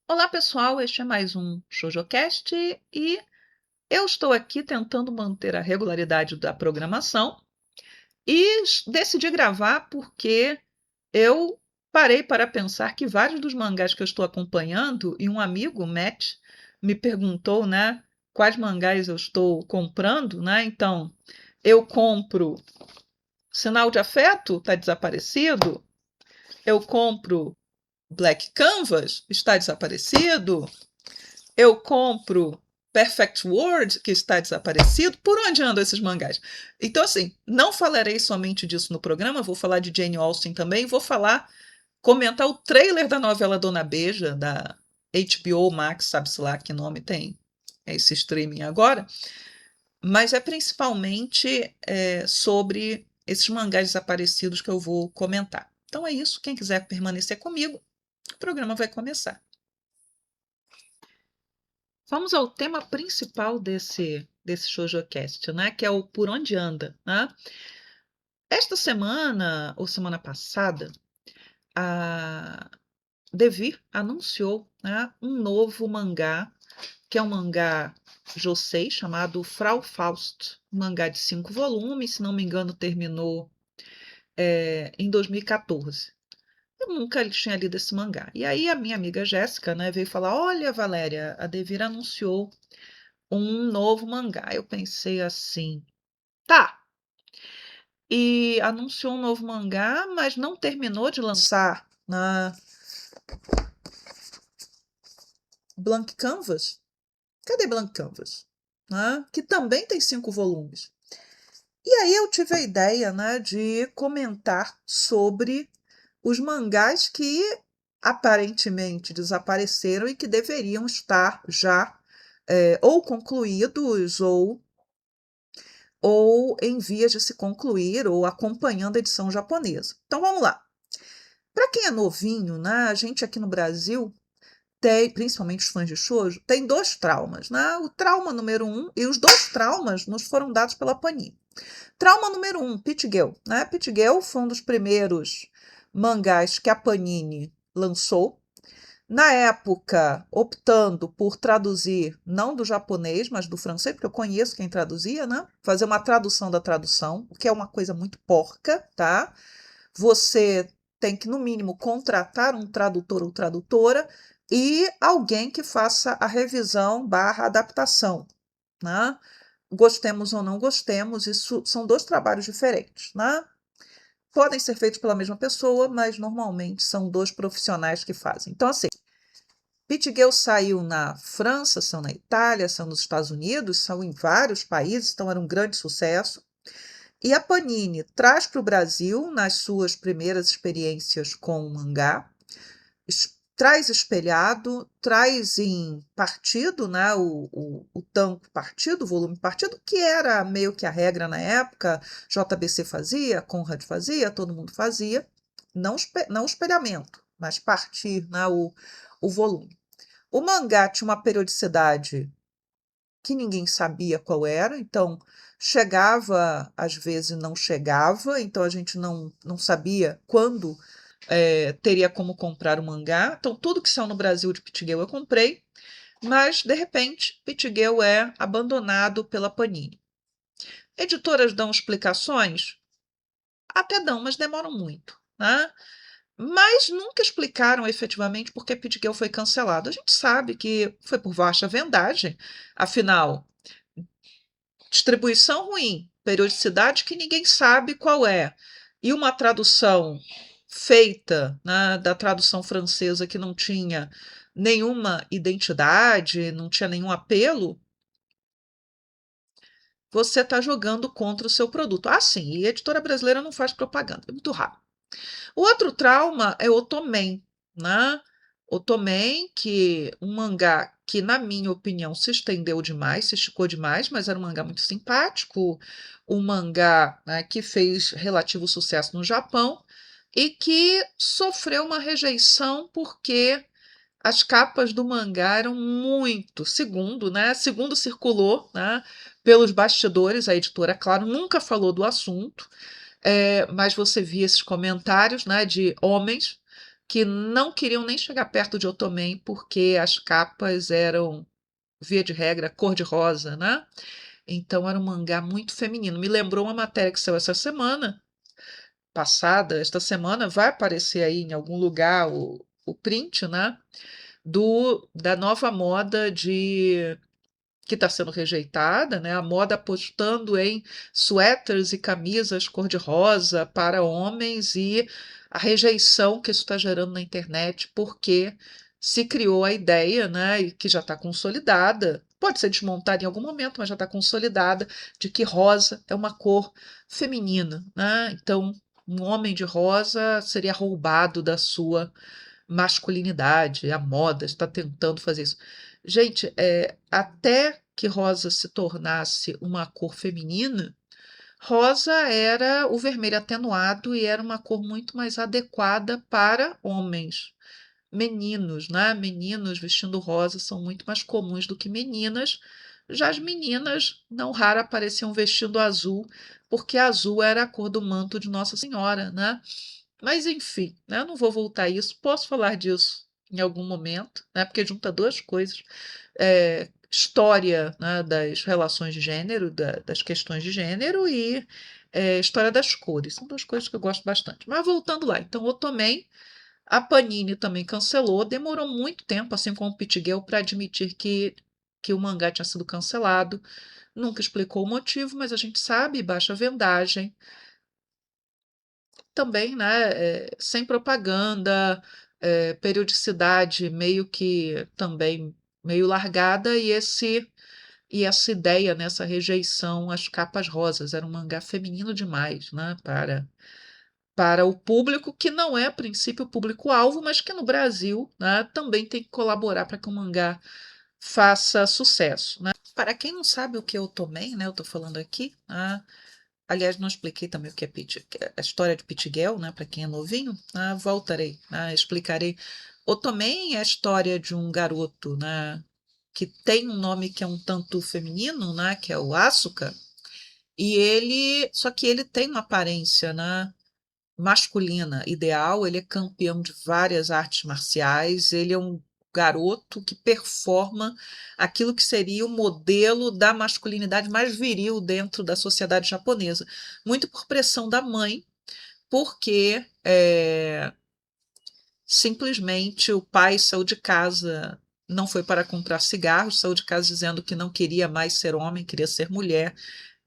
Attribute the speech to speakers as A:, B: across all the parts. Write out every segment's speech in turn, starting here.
A: Olá pessoal, este é mais um ShojoCast e eu estou aqui tentando manter a regularidade da programação e decidi gravar porque eu parei para pensar que vários dos mangás que eu estou acompanhando e um amigo, Matt, me perguntou, né, quais mangás eu estou comprando, né? Então, eu compro Sinal de Afeto, está desaparecido. Eu compro Black Canvas, está desaparecido. Eu compro Perfect World, que está desaparecido. Por onde andam esses mangás? Então, assim, não falarei somente disso no programa, vou falar de Jane Austen também, vou comentar o trailer da novela Dona Beija, da HBO Max, sabe-se lá que nome tem esse streaming agora, mas é principalmente sobre esses mangás desaparecidos que eu vou comentar. Então é isso, quem quiser permanecer comigo, o programa vai começar. Vamos ao tema principal desse ShojoCast, né? Que é o Por Onde Anda, né? Esta semana, ou semana passada, a Devir anunciou, né, um novo mangá, que é um mangá josei chamado Frau Faust, um mangá de 5 volumes, se não me engano, terminou em 2014. Eu nunca tinha lido esse mangá. E aí a minha amiga Jéssica, né, veio falar: Olha, Valéria, a Devir anunciou um novo mangá. Eu pensei assim, tá. E anunciou um novo mangá, mas não terminou de lançar na Blank Canvas. Cadê Blank Canvas? Né? Que também tem 5 volumes. E aí eu tive a ideia, né, de comentar sobre os mangás que aparentemente desapareceram e que deveriam estar já ou concluídos ou em vias de se concluir ou acompanhando a edição japonesa. Então vamos lá. Para quem é novinho, né, a gente aqui no Brasil tem, principalmente os fãs de shoujo, tem dois traumas, né? O trauma número um, e os dois traumas nos foram dados pela Panini. Trauma número um, Pit Girl, né? Pit Girl foi um dos primeiros mangás que a Panini lançou. Na época, optando por traduzir, não do japonês, mas do francês, porque eu conheço quem traduzia, né? Fazer uma tradução da tradução, o que é uma coisa muito porca, tá? Você tem que, no mínimo, contratar um tradutor ou tradutora e alguém que faça a revisão barra adaptação, né? Gostemos ou não gostemos, isso são dois trabalhos diferentes, né? Podem ser feitos pela mesma pessoa, mas normalmente são dois profissionais que fazem. Então, assim, Pit Girl saiu na França, saiu na Itália, saiu nos Estados Unidos, saiu em vários países, então era um grande sucesso. E a Panini traz para o Brasil, nas suas primeiras experiências com o mangá, traz espelhado, traz em partido, né, o tanco partido, o volume partido, que era meio que a regra na época, JBC fazia, Conrad fazia, todo mundo fazia, não espelhamento, mas partir, né, o volume. O mangá tinha uma periodicidade que ninguém sabia qual era, então chegava, às vezes não chegava, então a gente não sabia quando teria como comprar o mangá. Então, tudo que saiu no Brasil de Pit Girl eu comprei, mas, de repente, Pit Girl é abandonado pela Panini. Editoras dão explicações? Até dão, mas demoram muito, né? Mas nunca explicaram efetivamente por que Pit Girl foi cancelado. A gente sabe que foi por baixa vendagem, afinal, distribuição ruim, periodicidade que ninguém sabe qual é, e uma tradução feita, né, da tradução francesa que não tinha nenhuma identidade, não tinha nenhum apelo, você está jogando contra o seu produto. Ah, sim, e a editora brasileira não faz propaganda, é muito raro. O outro trauma é Otomen, né? Otomen, que um mangá que, na minha opinião, se estendeu demais, se esticou demais, mas era um mangá muito simpático, um mangá, né, que fez relativo sucesso no Japão e que sofreu uma rejeição porque as capas do mangá eram muito, segundo circulou, né, pelos bastidores, a editora, claro, nunca falou do assunto, mas você via esses comentários, né, de homens que não queriam nem chegar perto de Otomen porque as capas eram, via de regra, cor-de-rosa, né? Então era um mangá muito feminino. Me lembrou uma matéria que saiu essa semana passada, esta semana, vai aparecer aí em algum lugar o print, né? Da nova moda de que está sendo rejeitada, né? A moda apostando em suéteres e camisas cor-de-rosa para homens e a rejeição que isso está gerando na internet, porque se criou a ideia, né, e que já está consolidada, pode ser desmontada em algum momento, mas já está consolidada, de que rosa é uma cor feminina, né? Então, um homem de rosa seria roubado da sua masculinidade, a moda está tentando fazer isso. Gente, até que rosa se tornasse uma cor feminina, rosa era o vermelho atenuado e era uma cor muito mais adequada para homens. Meninos, né? Meninos vestindo rosa são muito mais comuns do que meninas. Já as meninas, não raro, apareciam vestindo azul, porque azul era a cor do manto de Nossa Senhora, né? Mas enfim, né, eu não vou voltar a isso. Posso falar disso em algum momento, né, porque junta duas coisas. História, né, das relações de gênero, das questões de gênero e história das cores. São duas coisas que eu gosto bastante. Mas voltando lá, então Otomen, a Panini também cancelou. Demorou muito tempo, assim como o Pitiguel, para admitir que o mangá tinha sido cancelado. Nunca explicou o motivo, mas a gente sabe, baixa vendagem também, né, sem propaganda, periodicidade meio que também meio largada e essa ideia, né, essa rejeição às capas rosas. Era um mangá feminino demais, né, para o público que não é, a princípio, o público-alvo, mas que no Brasil, né, também tem que colaborar para que o mangá faça sucesso, né. Para quem não sabe o que eu tomei, né, eu estou falando aqui, né, aliás, não expliquei também o que é a história de Pitiguel, né, para quem é novinho, né, voltarei, né, explicarei. Otomen é a história de um garoto, né, que tem um nome que é um tanto feminino, né, que é o Asuka, só que ele tem uma aparência, né, masculina ideal, ele é campeão de várias artes marciais, ele é um garoto que performa aquilo que seria o modelo da masculinidade mais viril dentro da sociedade japonesa, muito por pressão da mãe, porque simplesmente o pai saiu de casa, não foi para comprar cigarros, saiu de casa dizendo que não queria mais ser homem, queria ser mulher,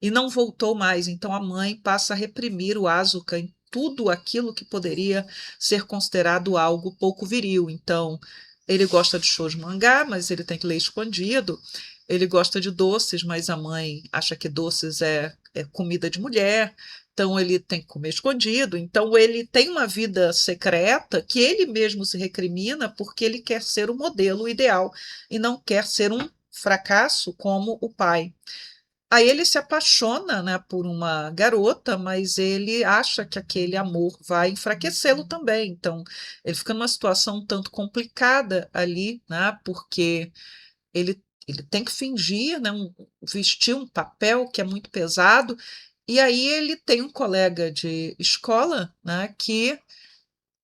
A: e não voltou mais. Então a mãe passa a reprimir o Asuka em tudo aquilo que poderia ser considerado algo pouco viril. Então, ele gosta de shoujo mangá, mas ele tem que ler escondido. Ele gosta de doces, mas a mãe acha que doces é comida de mulher. Então, ele tem que comer escondido. Então, ele tem uma vida secreta que ele mesmo se recrimina porque ele quer ser o modelo ideal e não quer ser um fracasso como o pai. Aí ele se apaixona, né, por uma garota, mas ele acha que aquele amor vai enfraquecê-lo também. Então, ele fica numa situação um tanto complicada ali, né, porque ele tem que fingir, né, vestir um papel que é muito pesado. E aí ele tem um colega de escola, né, que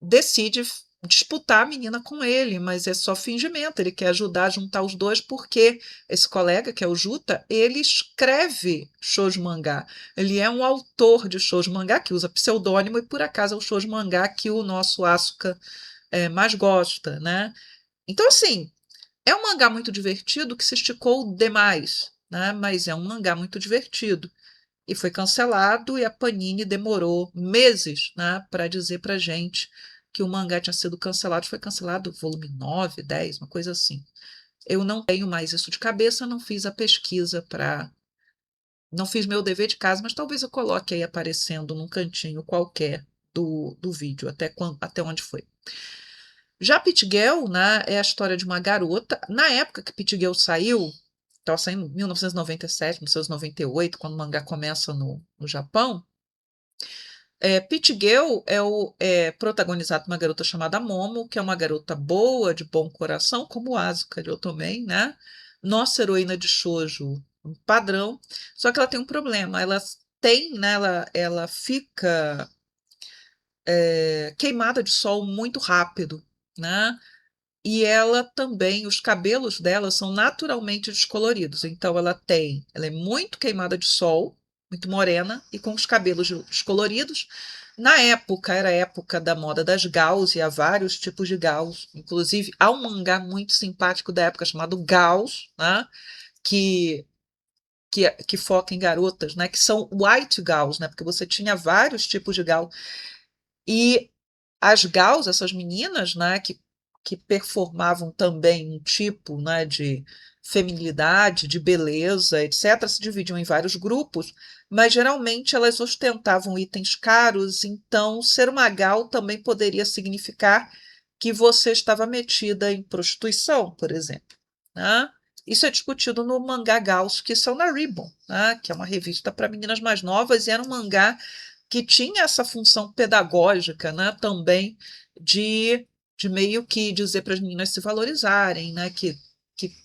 A: decide disputar a menina com ele, mas é só fingimento. Ele quer ajudar a juntar os dois porque esse colega, que é o Juta, ele escreve shoujo mangá. Ele é um autor de shoujo mangá que usa pseudônimo e por acaso é o shoujo mangá que o nosso Asuka mais gosta, né? Então assim, é um mangá muito divertido que se esticou demais, né? Mas é um mangá muito divertido. E foi cancelado e a Panini demorou meses, né, para dizer para gente que o mangá tinha sido cancelado. Foi cancelado volume 9, 10, uma coisa assim. Eu não tenho mais isso de cabeça, não fiz a pesquisa para. Não fiz meu dever de casa, mas talvez eu coloque aí aparecendo num cantinho qualquer do vídeo, até onde foi. Já Pit Girl, né, é a história de uma garota. Na época que Pit Girl saiu, estava saindo em 1997, 1998, quando o mangá começa no Japão. Pit Girl é protagonizado por uma garota chamada Momo, que é uma garota boa, de bom coração, como Asuka de Otomen, né? Nossa heroína de shoujo, um padrão. Só que ela tem um problema. Ela tem, né? Ela fica queimada de sol muito rápido, né? E ela também, os cabelos dela são naturalmente descoloridos. Então ela é muito queimada de sol, muito morena e com os cabelos descoloridos. Na época, era a época da moda das gals, e há vários tipos de gals. Inclusive, há um mangá muito simpático da época chamado Gals, né? Que, que foca em garotas, né? Que são white gals, né? Porque você tinha vários tipos de gal. E as gals, essas meninas, né, que performavam também um tipo, né, de feminilidade, de beleza, etc., se dividiam em vários grupos, mas geralmente elas ostentavam itens caros, então ser uma gal também poderia significar que você estava metida em prostituição, por exemplo, né? Isso é discutido no mangá Gals, que são na Ribbon, né, que é uma revista para meninas mais novas, e era um mangá que tinha essa função pedagógica, né, também de, de meio que dizer para as meninas se valorizarem, né, que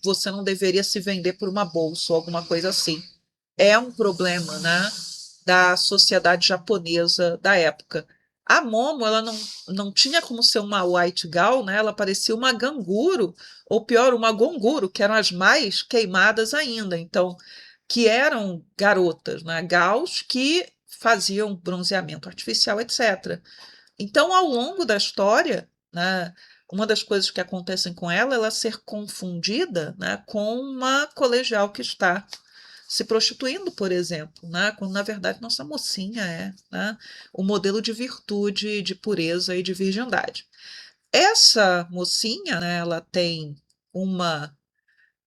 A: você não deveria se vender por uma bolsa ou alguma coisa assim. É um problema, né, da sociedade japonesa da época. A Momo, ela não tinha como ser uma white gal, né? Ela parecia uma ganguro, ou pior, uma gonguro, que eram as mais queimadas ainda. Então, que eram garotas, né? Gals que faziam bronzeamento artificial, etc. Então, ao longo da história, né, uma das coisas que acontecem com ela é ela ser confundida, né, com uma colegial que está se prostituindo, por exemplo, né, quando na verdade nossa mocinha é, né, o modelo de virtude, de pureza e de virgindade. Essa mocinha, né, ela tem uma,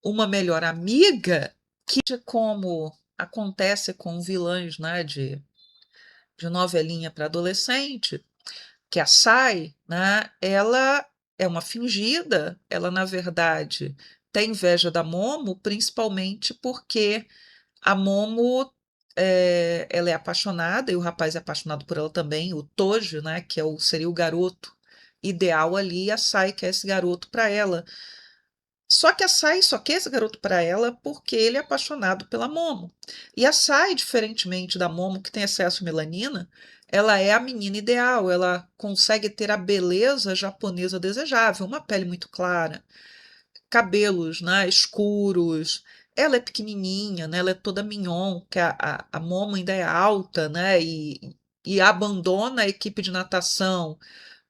A: uma melhor amiga que, como acontece com vilãs, né, de novelinha para adolescente, que a Sai, né, ela é uma fingida, ela na verdade tem inveja da Momo, principalmente porque a Momo ela é apaixonada e o rapaz é apaixonado por ela também, o Tojo, né, que seria o garoto ideal ali, e a Sai quer esse garoto para ela. Só que a Sai só quer esse garoto para ela porque ele é apaixonado pela Momo. E a Sai, diferentemente da Momo, que tem excesso de melanina, ela é a menina ideal, ela consegue ter a beleza japonesa desejável, uma pele muito clara, cabelos, né, escuros. Ela é pequenininha, né, ela é toda mignon, que a Momo ainda é alta, né, e abandona a equipe de natação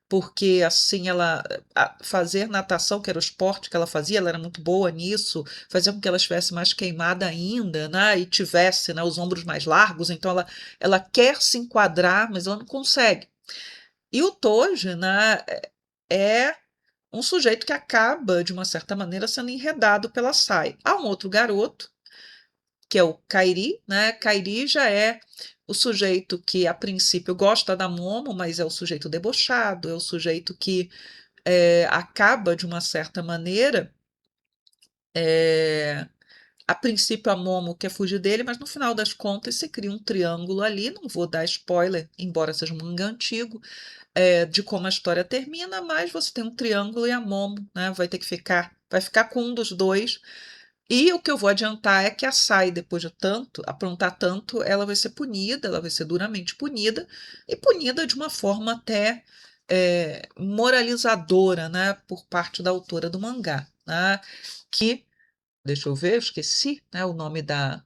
A: porque assim ela fazer natação, que era o esporte que ela fazia, ela era muito boa nisso, fazia com que ela estivesse mais queimada ainda, né, e tivesse, né, os ombros mais largos, então ela quer se enquadrar, mas ela não consegue. E o Toji, né, é um sujeito que acaba, de uma certa maneira, sendo enredado pela Sai. Há um outro garoto, que é o Kairi, né? Kairi já é o sujeito que, a princípio, gosta da Momo, mas é o sujeito debochado, é o sujeito que acaba, de uma certa maneira, é, a princípio a Momo quer fugir dele, mas no final das contas se cria um triângulo ali, não vou dar spoiler, embora seja um mangá antigo, de como a história termina, mas você tem um triângulo e a Momo, né, vai ficar com um dos dois. E o que eu vou adiantar é que a Sai, depois de tanto, aprontar tanto, ela vai ser punida, ela vai ser duramente punida, e punida de uma forma até moralizadora, né, por parte da autora do mangá, né, que, deixa eu ver, eu esqueci, né, o nome da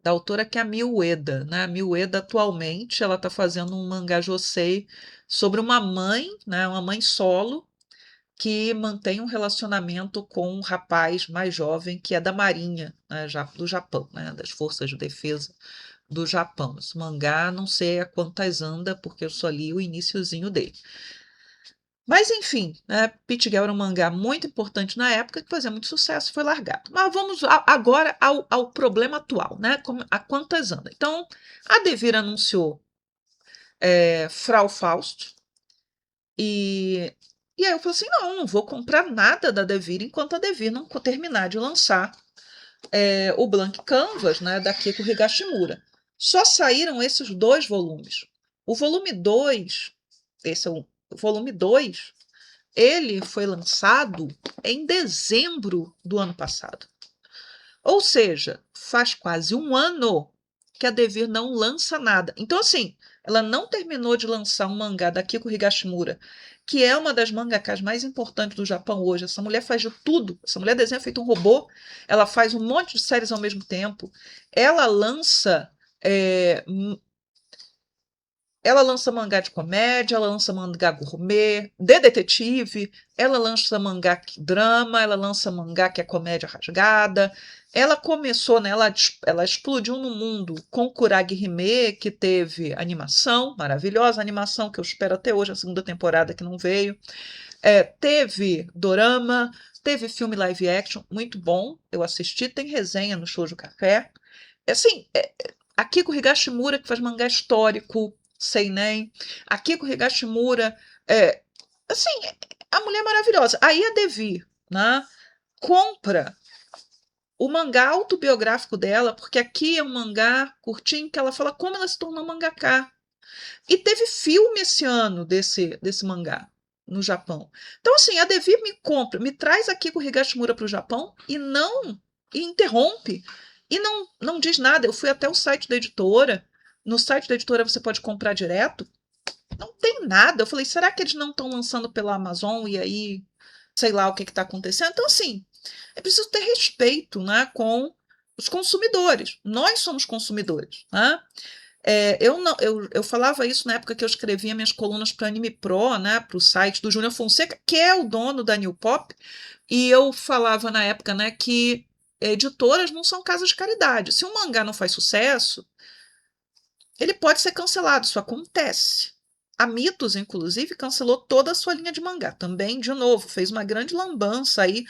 A: autora, que é a Miu Ueda, né, a Miu Ueda atualmente, ela está fazendo um mangá josei sobre uma mãe, né, uma mãe solo, que mantém um relacionamento com um rapaz mais jovem que é da Marinha, né, do Japão, né, das Forças de Defesa do Japão. Esse mangá não sei a quantas anda, porque eu só li o iniciozinho dele. Mas enfim, né, Pit Girl era um mangá muito importante na época, que fazia muito sucesso e foi largado. Mas vamos agora ao problema atual, né? A quantas anda. Então, a Devir anunciou Frau Faust, e, e aí eu falei assim: não vou comprar nada da Devir enquanto a Devir não terminar de lançar o Blank Canvas, né, da Kiko Higashimura. Só saíram esses dois volumes. O volume 2, esse é o volume 2, ele foi lançado em dezembro do ano passado. Ou seja, faz quase um ano que a Devir não lança nada. Então, assim, ela não terminou de lançar um mangá da Kiko Higashimura, que é uma das mangakas mais importantes do Japão hoje. Essa mulher faz de tudo. Essa mulher desenha feito um robô, ela faz um monte de séries ao mesmo tempo. Ela lança é, ela lança mangá de comédia, ela lança mangá gourmet, de detetive, ela lança mangá drama, ela lança mangá que é comédia rasgada. Ela começou, né, ela explodiu no mundo com Kurage Hime, que teve animação, maravilhosa animação, que eu espero até hoje, a segunda temporada que não veio. Teve dorama, teve filme live action, muito bom, eu assisti, tem resenha no Shoujo Café. Assim, a Kiko Higashimura, que faz mangá histórico, seinen. A Kiko Higashimura, assim, a mulher é maravilhosa. Aí a Devi, né, compra o mangá autobiográfico dela, porque aqui é um mangá curtinho que ela fala como ela se tornou mangaka. E teve filme esse ano desse mangá no Japão. Então, assim, a Devi me compra, me traz a Kiko Higashimura para o Japão e interrompe e não diz nada. Eu fui até o site da editora. No site da editora você pode comprar direto. Não tem nada. Eu falei, será que eles não estão lançando pela Amazon e aí sei lá o que está acontecendo? Então, assim, é preciso ter respeito, né, com os consumidores. Nós somos consumidores, né? Eu falava isso na época que eu escrevia minhas colunas para Anime Pro, né, para o site do Júnior Fonseca, que é o dono da New Pop, e eu falava na época, né, que editoras não são casas de caridade. Se um mangá não faz sucesso, ele pode ser cancelado, isso acontece. A Mitos, inclusive, cancelou toda a sua linha de mangá. Também, de novo, fez uma grande lambança aí.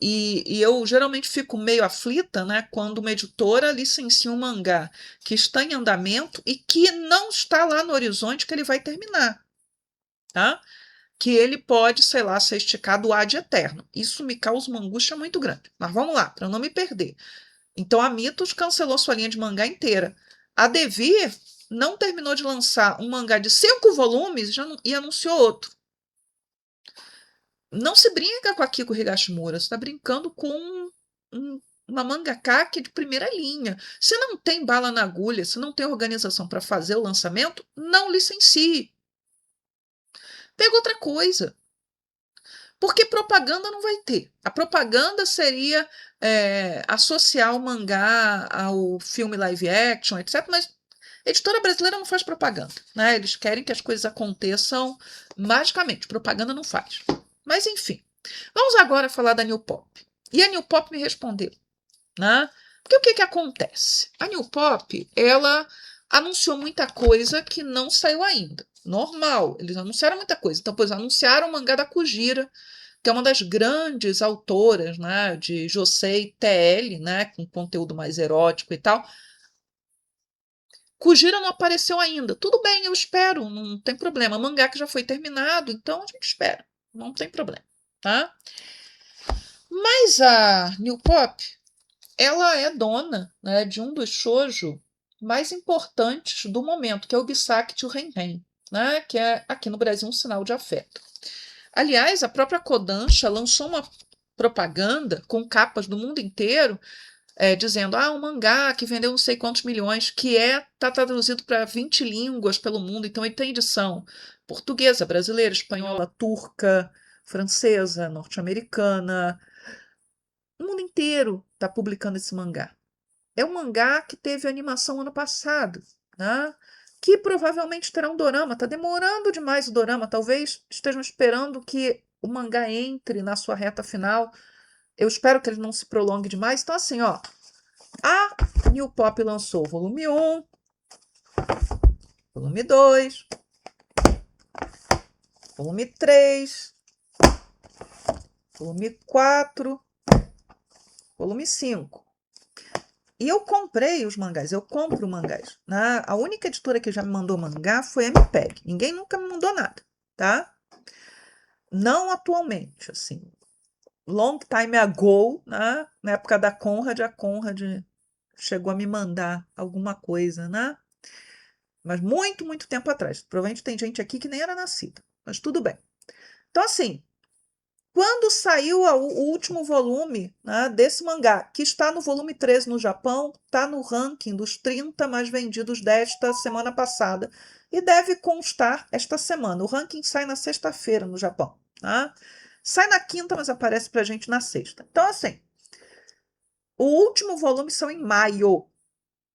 A: E eu geralmente fico meio aflita, né, quando uma editora licencia um mangá que está em andamento e que não está lá no horizonte que ele vai terminar, tá? Que ele pode, sei lá, ser esticado ad eterno. Isso me causa uma angústia muito grande. Mas vamos lá, para não me perder. Então a Mitos cancelou sua linha de mangá inteira. A Devir não terminou de lançar um mangá de 5 volumes e anunciou outro. Não se brinca com a Kiko Higashimura, você está brincando com uma mangaka que é de primeira linha. Se não tem bala na agulha, se não tem organização para fazer o lançamento, não licencie. Pega outra coisa. Porque propaganda não vai ter. A propaganda seria associar o mangá ao filme live action, etc. Mas a editora brasileira não faz propaganda, né? Eles querem que as coisas aconteçam magicamente. Propaganda não faz. Mas, enfim. Vamos agora falar da New Pop. E a New Pop me respondeu, né? Porque o que acontece? A New Pop, ela anunciou muita coisa que não saiu ainda. Normal, eles anunciaram muita coisa. Então, pois, anunciaram o mangá da Kujira, que é uma das grandes autoras, né, de Josei TL, né, com conteúdo mais erótico e tal. Kujira não apareceu ainda. Tudo bem, eu espero, não tem problema. O mangá que já foi terminado, então a gente espera. Não tem problema, tá? Mas a New Pop, ela é dona, né, de um dos shoujo mais importantes do momento, que é o Bisaki Ren, né, que é aqui no Brasil um sinal de afeto. Aliás, a própria Kodansha lançou uma propaganda com capas do mundo inteiro, dizendo um mangá que vendeu não sei quantos milhões, que está traduzido para 20 línguas pelo mundo, então ele tem edição portuguesa, brasileira, espanhola, turca, francesa, norte-americana. O mundo inteiro está publicando esse mangá. É um mangá que teve animação ano passado, né? Que provavelmente terá um dorama. Está demorando demais o dorama. Talvez estejam esperando que o mangá entre na sua reta final. Eu espero que ele não se prolongue demais. Então, assim, ó, a New Pop lançou o volume 1, volume 2, volume 3, volume 4, volume 5. E eu comprei os mangás, eu compro mangás. Né? A única editora que já me mandou mangá foi a MPEG. Ninguém nunca me mandou nada, tá? Não atualmente, assim. Long time ago, né? Na época da Conrad, a Conrad chegou a me mandar alguma coisa, né? Mas muito, muito tempo atrás. Provavelmente tem gente aqui que nem era nascida, mas tudo bem. Então, assim, Quando saiu o último volume, né, desse mangá, que está no volume 13 no Japão, está no ranking dos 30 mais vendidos desta semana passada, e deve constar esta semana. O ranking sai na sexta-feira no Japão. Tá? Sai na quinta, mas aparece para a gente na sexta. Então, assim, o último volume são em maio.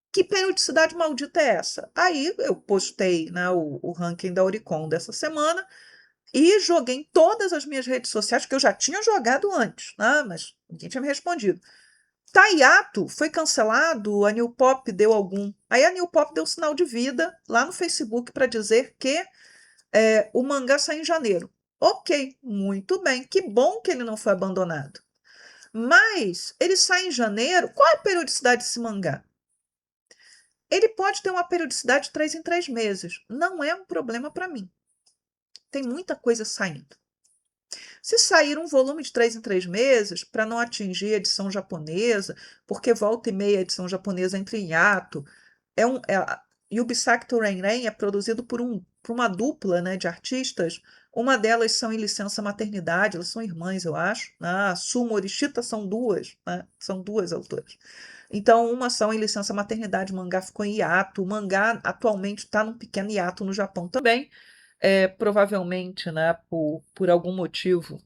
A: Que periodicidade maldita é essa? Aí eu postei, né, o ranking da Oricon dessa semana, e joguei em todas as minhas redes sociais, que eu já tinha jogado antes, né? Mas ninguém tinha me respondido. Taiato foi cancelado, a New Pop deu algum. Aí a New Pop deu sinal de vida lá no Facebook para dizer que o mangá sai em janeiro. Ok, muito bem, que bom que ele não foi abandonado. Mas ele sai em janeiro, qual é a periodicidade desse mangá? Ele pode ter uma periodicidade de 3 em 3 meses. Não é um problema para mim. Tem muita coisa saindo. Se sair um volume de 3 em 3 meses, para não atingir a edição japonesa, porque volta e meia a edição japonesa entra em hiato, Yubisaki Renren é produzido por uma dupla, né, de artistas. Uma delas são em licença maternidade, elas são irmãs, eu acho. A Sumo Morishita são duas, né? São duas autoras. Então, uma são em licença maternidade, o mangá ficou em hiato. O mangá atualmente está num pequeno hiato no Japão também. Provavelmente, né, por algum motivo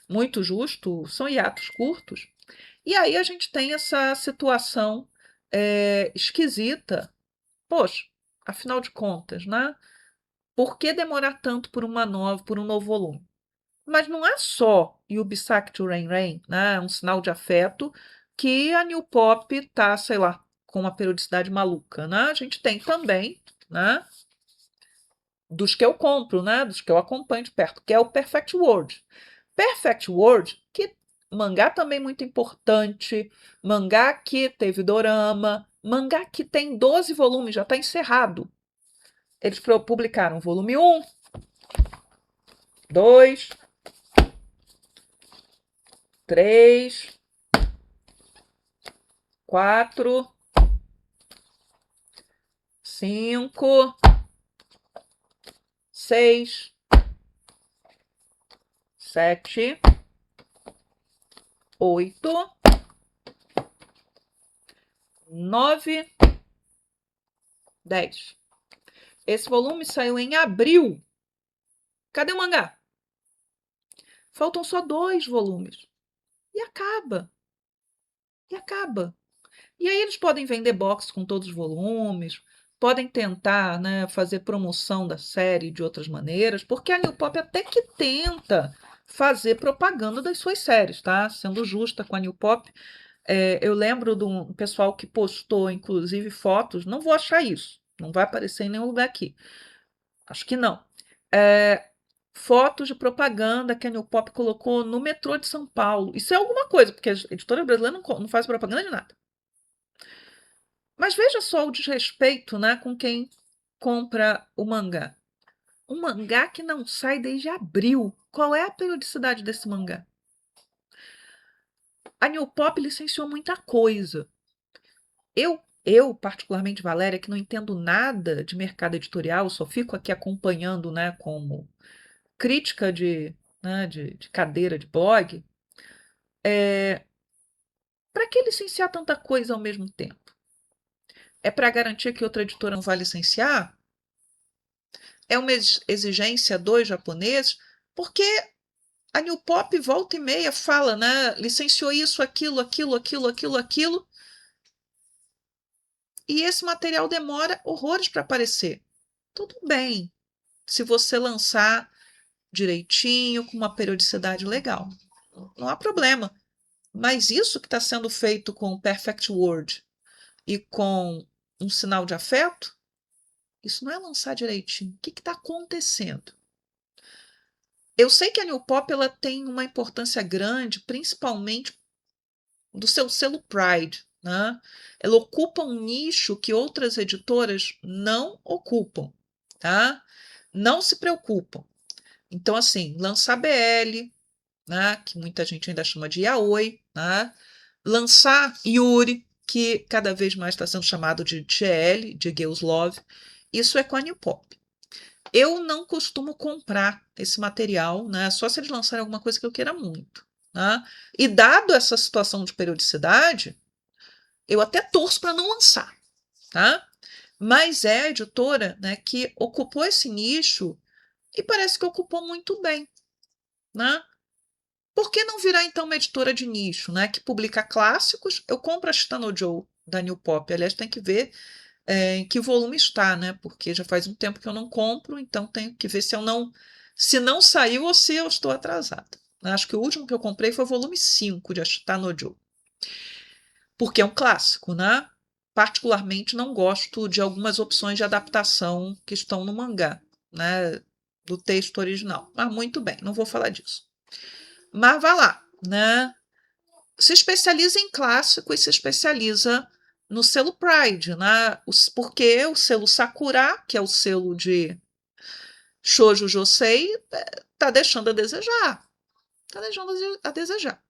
A: muito justo, são hiatos curtos. E aí a gente tem essa situação esquisita. Poxa, afinal de contas, né? Por que demorar tanto por um novo volume? Mas não é só Yubisaki to Renren, né? Um sinal de afeto que a New Pop tá, sei lá, com uma periodicidade maluca, né? A gente tem também, né? Dos que eu compro, né? Dos que eu acompanho de perto, que é o Perfect World. Perfect World, que mangá também muito importante, mangá que teve dorama, mangá que tem 12 volumes, já está encerrado. Eles publicaram volume 1, 2, 3, 4, 5, 6, 7, 8, 9, 10. Esse volume saiu em abril. Cadê o mangá? Faltam só 2 volumes. E acaba. E acaba. E aí eles podem vender box com todos os volumes, podem tentar, né, fazer promoção da série de outras maneiras, porque a New Pop até que tenta fazer propaganda das suas séries, tá? Sendo justa com a New Pop. Eu lembro de um pessoal que postou, inclusive, fotos, não vou achar isso, não vai aparecer em nenhum lugar aqui. Acho que não. Fotos de propaganda que a New Pop colocou no metrô de São Paulo. Isso é alguma coisa, porque a editora brasileira não faz propaganda de nada. Mas veja só o desrespeito, né, com quem compra o mangá. Um mangá que não sai desde abril. Qual é a periodicidade desse mangá? A New Pop licenciou muita coisa. Eu, particularmente, Valéria, que não entendo nada de mercado editorial, só fico aqui acompanhando, né, como crítica de cadeira de blog. Para que licenciar tanta coisa ao mesmo tempo? É para garantir que outra editora não vai licenciar? É uma exigência dos japoneses? Porque a New Pop volta e meia fala, né? Licenciou isso, aquilo, aquilo, aquilo, aquilo, aquilo. E esse material demora horrores para aparecer. Tudo bem, se você lançar direitinho, com uma periodicidade legal. Não há problema. Mas isso que está sendo feito com o Perfect World e com um sinal de afeto, isso não é lançar direitinho. O que está acontecendo? Eu sei que a New Pop ela tem uma importância grande, principalmente do seu selo Pride, né? Ela ocupa um nicho que outras editoras não ocupam, tá? Não se preocupam. Então, assim, lançar BL, né? Que muita gente ainda chama de yaoi, né? Lançar Yuri, que cada vez mais está sendo chamado de GL, de Girls Love, isso é com a New Pop. Eu não costumo comprar esse material, né? Só se eles lançarem alguma coisa que eu queira muito, né? E dado essa situação de periodicidade, eu até torço para não lançar, tá? Mas é a editora, né, que ocupou esse nicho e parece que ocupou muito bem, né? Por que não virar então uma editora de nicho, né, que publica clássicos? Eu compro a Chitano Joe da New Pop, aliás, tem que ver em que volume está, né? Porque já faz um tempo que eu não compro, então tenho que ver se não saiu ou se eu estou atrasada. Acho que o último que eu comprei foi o volume 5 de Ashita no Joe, porque é um clássico, né? Particularmente não gosto de algumas opções de adaptação que estão no mangá, né? Do texto original. Mas muito bem, não vou falar disso. Mas vá lá, né? Se especializa em clássico e se especializa no selo Pride, né? Porque o selo Sakura, que é o selo de Shoujo Josei, está deixando a desejar. Está deixando a desejar.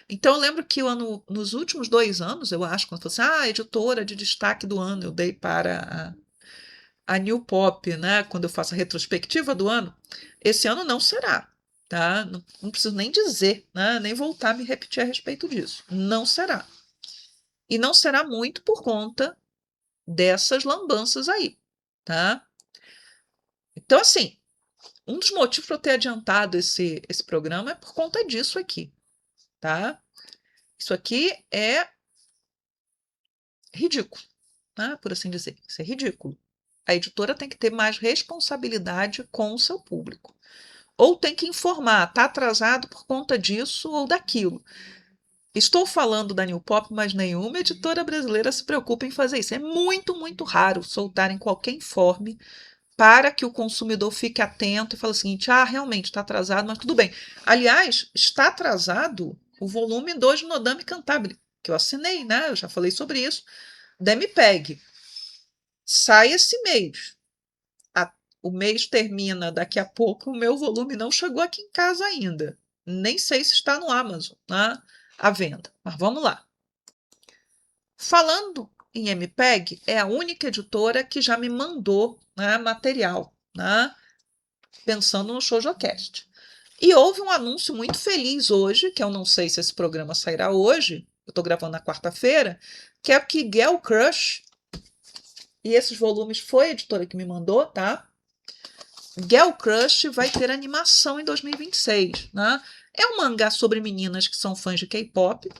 A: Então, eu lembro que nos últimos 2 anos, eu acho, quando fosse a editora de destaque do ano, eu dei para a New Pop, né? Quando eu faço a retrospectiva do ano. Esse ano não será. Tá? Não preciso nem dizer, né? Nem voltar a me repetir a respeito disso. Não será. E não será muito por conta dessas lambanças aí, tá? Então, assim, um dos motivos para eu ter adiantado esse programa é por conta disso aqui, tá? Isso aqui é ridículo, né? Por assim dizer. Isso é ridículo. A editora tem que ter mais responsabilidade com o seu público. Ou tem que informar, está atrasado por conta disso ou daquilo. Estou falando da New Pop, mas nenhuma editora brasileira se preocupa em fazer isso. É muito, muito raro soltarem qualquer informe para que o consumidor fique atento e fale o seguinte: ah, realmente está atrasado, mas tudo bem. Aliás, está atrasado o volume 2 de Nodame Cantabile, que eu assinei, né? Eu já falei sobre isso, da MPEG. Sai esse mês. O mês termina daqui a pouco, o meu volume não chegou aqui em casa ainda. Nem sei se está no Amazon, né, à venda. Mas vamos lá. Falando em MPEG, é a única editora que já me mandou, né, material, né, pensando no ShoujoCast. E houve um anúncio muito feliz hoje, que eu não sei se esse programa sairá hoje, eu estou gravando na quarta-feira, que é que Girl Crush, e esses volumes foi a editora que me mandou, tá? Girl Crush vai ter animação em 2026, né? É um mangá sobre meninas que são fãs de K-pop,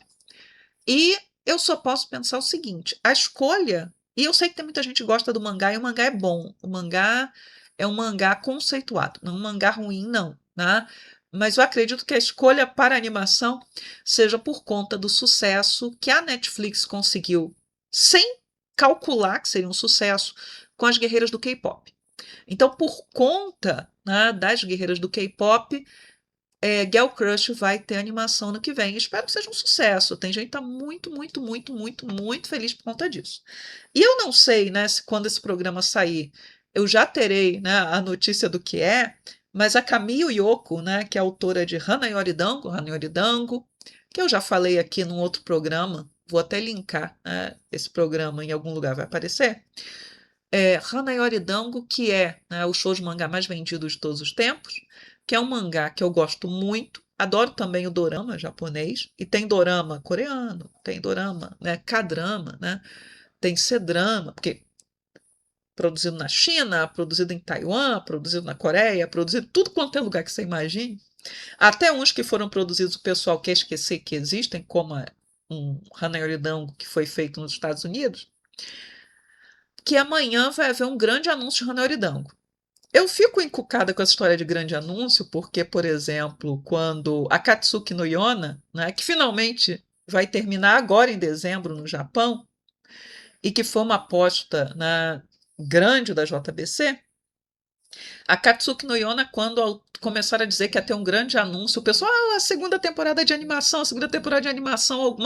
A: e eu só posso pensar o seguinte: a escolha, e eu sei que tem muita gente que gosta do mangá, e o mangá é bom, o mangá é um mangá conceituado, não é um mangá ruim, não, né? Mas eu acredito que a escolha para a animação seja por conta do sucesso que a Netflix conseguiu, sem calcular que seria um sucesso, com as guerreiras do K-pop. Então, por conta, né, das guerreiras do K-pop, Girl Crush vai ter animação no que vem. Espero que seja um sucesso. Tem gente que está muito, muito, muito, muito, muito feliz por conta disso. E eu não sei, né, se quando esse programa sair, eu já terei, né, a notícia do que é, mas a Camille Yoko, né, que é autora de Hana Yori Dango, que eu já falei aqui num outro programa, vou até linkar, né, esse programa em algum lugar vai aparecer. Hana Yori Dango, que é, né, o shoujo mangá mais vendido de todos os tempos, que é um mangá que eu gosto muito. Adoro também o dorama japonês, e tem dorama coreano, tem dorama, né, K-drama, né, tem C-drama, porque produzido na China, produzido em Taiwan, produzido na Coreia, produzido tudo quanto é lugar que você imagine. Até uns que foram produzidos, o pessoal quer esquecer que existem, como um Hana Yori Dango que foi feito nos Estados Unidos, que amanhã vai haver um grande anúncio de Hana Yori Dango. Eu fico encucada com essa história de grande anúncio, porque, por exemplo, quando a Katsuki no Yona, né, que finalmente vai terminar agora em dezembro no Japão, e que foi uma aposta, né, grande da JBC, a Katsuki no Yona, quando começaram a dizer que ia ter um grande anúncio, o pessoal, a segunda temporada de animação, a segunda temporada de animação,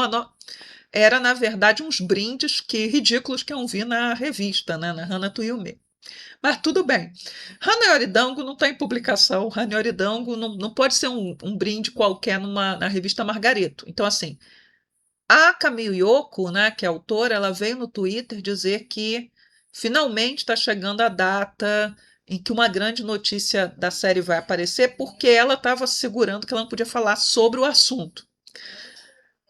A: era, na verdade, uns brindes ridículos que eu vi na revista, né, na Hana to Yume. Mas tudo bem. Hana Yori Dango não está em publicação. Hana Yori Dango não pode ser um brinde qualquer na revista Margareto. Então, assim, a Camille Yoko, né, que é a autora, ela veio no Twitter dizer que finalmente está chegando a data em que uma grande notícia da série vai aparecer porque ela estava segurando que ela não podia falar sobre o assunto.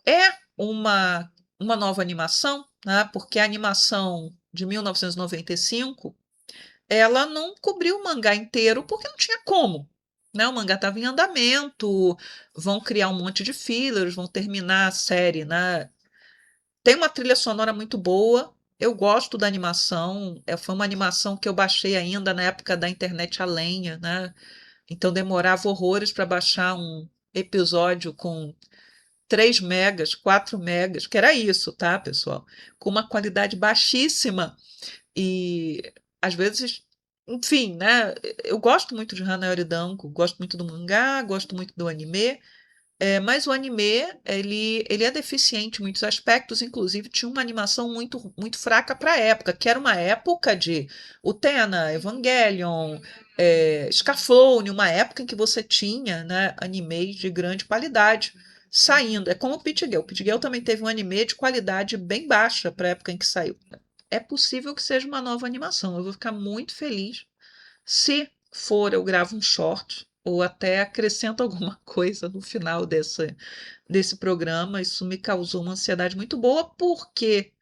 A: É uma nova animação, né? Porque a animação de 1995 ela não cobriu o mangá inteiro porque não tinha como. Né? O mangá estava em andamento, vão criar um monte de fillers, vão terminar a série, né? Tem uma trilha sonora muito boa. Eu gosto da animação. Foi uma animação que eu baixei ainda na época da internet a lenha, né? Então demorava horrores para baixar um episódio com 3 megas, 4 megas, que era isso, tá, pessoal? Com uma qualidade baixíssima e às vezes, enfim, né? Eu gosto muito de Hana Yoridanko, gosto muito do mangá, gosto muito do anime. Mas o anime, ele é deficiente em muitos aspectos, inclusive tinha uma animação muito, muito fraca para a época, que era uma época de Utena, Evangelion, Scaflowne, uma época em que você tinha, né, animes de grande qualidade saindo. É como o Pit Girl. O Pit Girl também teve um anime de qualidade bem baixa para a época em que saiu. É possível que seja uma nova animação. Eu vou ficar muito feliz se for, eu gravo um short ou até acrescento alguma coisa no final desse programa. Isso me causou uma ansiedade muito boa, porque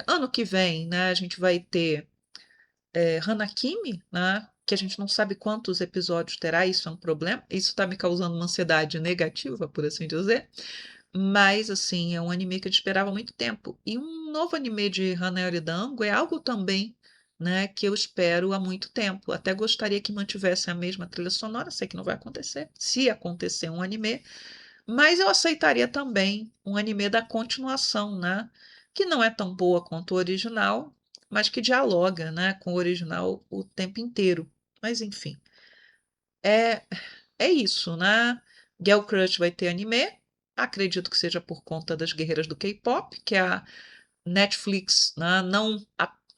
A: ano que vem, né, a gente vai ter Hanakimi, né, que a gente não sabe quantos episódios terá, isso é um problema. Isso está me causando uma ansiedade negativa, por assim dizer. Mas, assim, é um anime que eu esperava há muito tempo. E um novo anime de Hana Yoridango é algo também, né, que eu espero há muito tempo. Até gostaria que mantivesse a mesma trilha sonora, sei que não vai acontecer, se acontecer um anime, mas eu aceitaria também um anime da continuação, né, que não é tão boa quanto o original, mas que dialoga, né, com o original o tempo inteiro. Mas, enfim, é, é isso, né? Girl Crush vai ter anime. Acredito que seja por conta das guerreiras do K-pop, que a Netflix, né,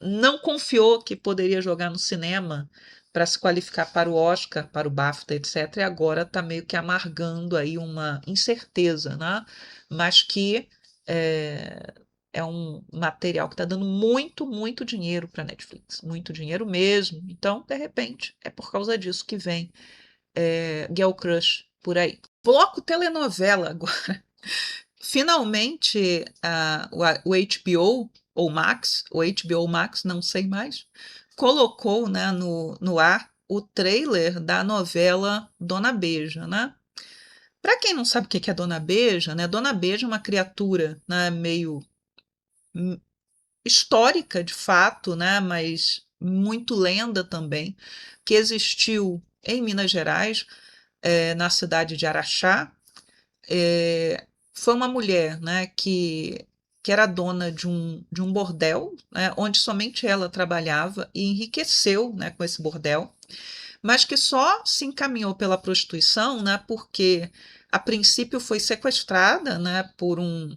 A: não confiou que poderia jogar no cinema para se qualificar para o Oscar, para o BAFTA, etc. E agora está meio que amargando aí uma incerteza, né? Mas que é, é um material que está dando muito, muito dinheiro para a Netflix, muito dinheiro mesmo. Então, de repente, é por causa disso que vem Girl Crush por aí. Bloco telenovela agora. Finalmente, o HBO, ou Max, o HBO Max, não sei mais, colocou, né, no ar o trailer da novela Dona Beija, né? Para quem não sabe o que é Dona Beija, né? Dona Beija é uma criatura, né, meio hum, histórica de fato, né, mas muito lenda também, que existiu em Minas Gerais, na cidade de Araxá. Foi uma mulher, né, que era dona de um bordel, né, onde somente ela trabalhava e enriqueceu, né, com esse bordel, mas que só se encaminhou pela prostituição, né, porque a princípio foi sequestrada, né, por um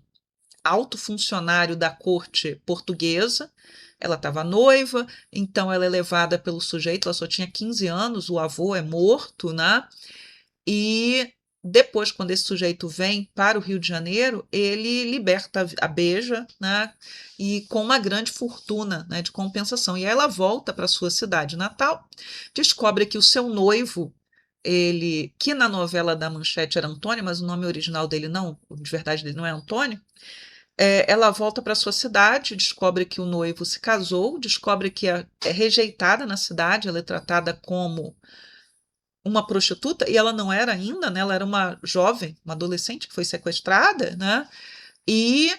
A: alto funcionário da corte portuguesa. Ela estava noiva, então ela é levada pelo sujeito, ela só tinha 15 anos, o avô é morto, né? E depois, quando esse sujeito vem para o Rio de Janeiro, ele liberta a Beija, né? E com uma grande fortuna, né, de compensação. E aí ela volta para sua cidade natal, descobre que o seu noivo, ele, que na novela da Manchete era Antônio, mas o nome original dele não, de verdade dele não é Antônio. Ela volta para sua cidade, descobre que o noivo se casou, descobre que é rejeitada na cidade, ela é tratada como uma prostituta, e ela não era ainda, né? Ela era uma jovem, uma adolescente que foi sequestrada, né? E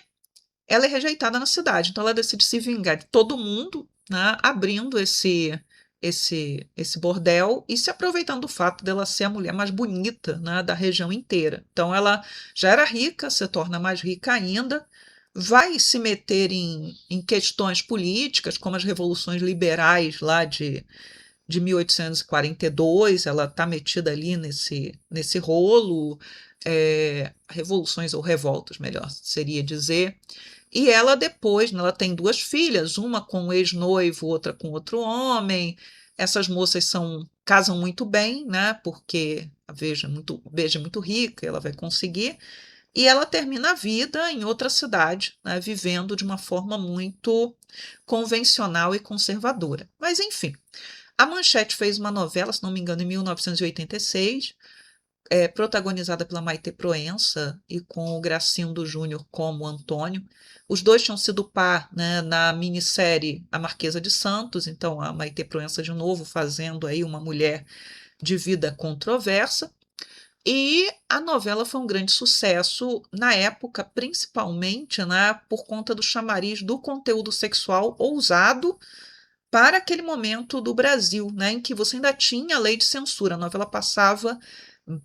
A: ela é rejeitada na cidade. Então ela decide se vingar de todo mundo, né? Abrindo esse bordel e se aproveitando do fato dela ser a mulher mais bonita, né, da região inteira. Então ela já era rica, se torna mais rica ainda, vai se meter em questões políticas, como as revoluções liberais lá de 1842, ela está metida ali nesse rolo, revoluções ou revoltas, melhor seria dizer. E ela depois, né, ela tem 2 filhas, uma com um ex-noivo, outra com outro homem. Essas moças casam muito bem, né? Porque a Veja é muito rica, ela vai conseguir. E ela termina a vida em outra cidade, né, vivendo de uma forma muito convencional e conservadora. Mas enfim, A Manchete fez uma novela, se não me engano, em 1986, protagonizada pela Maite Proença e com o Gracindo Júnior como Antônio. Os dois tinham sido par, né, na minissérie A Marquesa de Santos, então a Maite Proença de novo fazendo aí uma mulher de vida controversa. E a novela foi um grande sucesso na época, principalmente, né, por conta do chamariz do conteúdo sexual ousado para aquele momento do Brasil, né, em que você ainda tinha a lei de censura. A novela passava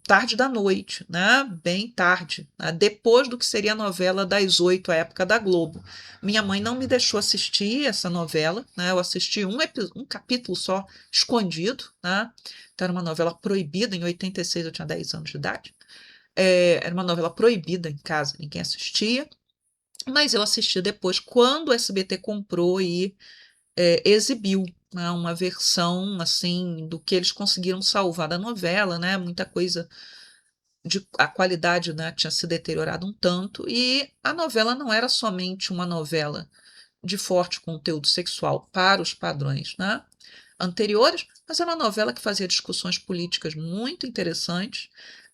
A: tarde da noite, né, bem tarde, né, depois do que seria a novela das 8, à época da Globo. Minha mãe não me deixou assistir essa novela, né, eu assisti um capítulo só, escondido, né, então era uma novela proibida. Em 86 eu tinha 10 anos de idade. Era uma novela proibida em casa, ninguém assistia, mas eu assisti depois, quando o SBT comprou e exibiu, né, uma versão assim do que eles conseguiram salvar da novela, né? Muita coisa a qualidade, né, tinha se deteriorado um tanto, e a novela não era somente uma novela de forte conteúdo sexual para os padrões, né, anteriores, mas era uma novela que fazia discussões políticas muito interessantes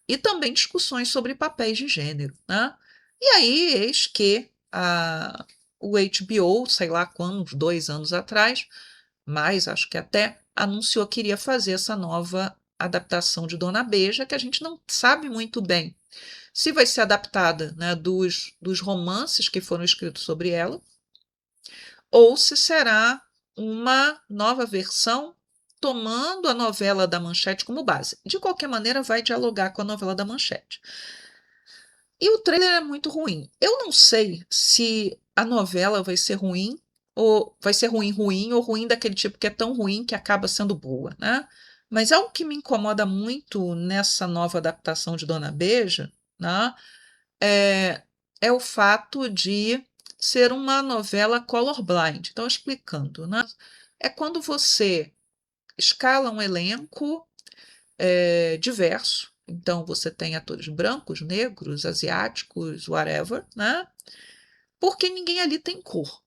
A: e também discussões sobre papéis de gênero, né? E aí, eis que o HBO, sei lá quando, uns 2 anos atrás, mas acho que até anunciou que iria fazer essa nova adaptação de Dona Beija, que a gente não sabe muito bem se vai ser adaptada, né, dos romances que foram escritos sobre ela, ou se será uma nova versão tomando a novela da Manchete como base. De qualquer maneira, vai dialogar com a novela da Manchete. E o trailer é muito ruim. Eu não sei se a novela vai ser ruim, ou vai ser ruim, ruim, ou ruim daquele tipo que é tão ruim que acaba sendo boa, né? Mas algo que me incomoda muito nessa nova adaptação de Dona Beija, né, é, é o fato de ser uma novela colorblind. Então, explicando, né? É quando você escala um elenco diverso. Então, você tem atores brancos, negros, asiáticos, whatever, né? Porque ninguém ali tem cor,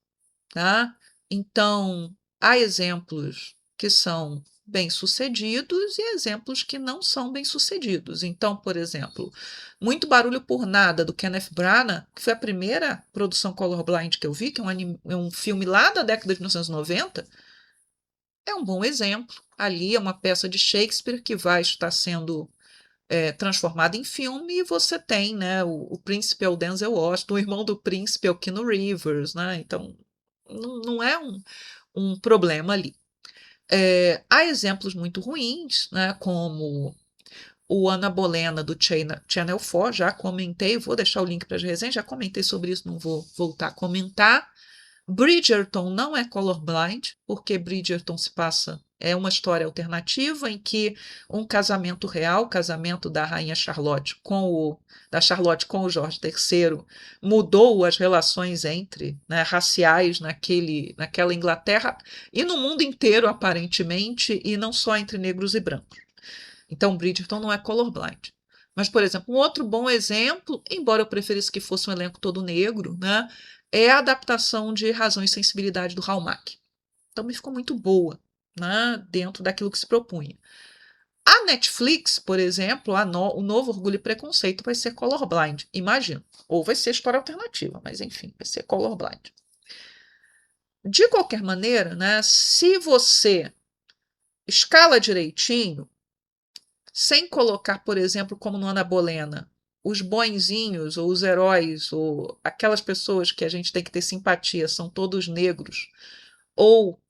A: tá? Então, há exemplos que são bem-sucedidos e exemplos que não são bem-sucedidos. Então, por exemplo, Muito Barulho por Nada, do Kenneth Branagh, que foi a primeira produção colorblind que eu vi, que é um filme lá da década de 1990, é um bom exemplo. Ali é uma peça de Shakespeare que vai estar sendo transformada em filme, e você tem, né, o príncipe é o Denzel Washington, o irmão do príncipe é o Keanu Rivers, né? Então, não é um problema ali. Há exemplos muito ruins, né, como o Ana Bolena do Channel 4, já comentei, vou deixar o link para as resenhas, já comentei sobre isso, não vou voltar a comentar. Bridgerton não é colorblind, porque Bridgerton é uma história alternativa em que um casamento real, o casamento da rainha Charlotte da Charlotte com o Jorge III, mudou as relações entre, né, raciais naquela Inglaterra e no mundo inteiro, aparentemente, e não só entre negros e brancos. Então, Bridgerton não é colorblind. Mas, por exemplo, um outro bom exemplo, embora eu preferisse que fosse um elenco todo negro, né, é a adaptação de Razão e Sensibilidade do Hallmark. Então, me ficou muito boa, né, dentro daquilo que se propunha. A Netflix, por exemplo, o novo Orgulho e Preconceito vai ser colorblind, imagino. Ou vai ser história alternativa, mas enfim, vai ser colorblind. De qualquer maneira, né, se você escala direitinho, sem colocar, por exemplo, como no Ana Bolena, os bonzinhos ou os heróis ou aquelas pessoas que a gente tem que ter simpatia são todos negros, ou,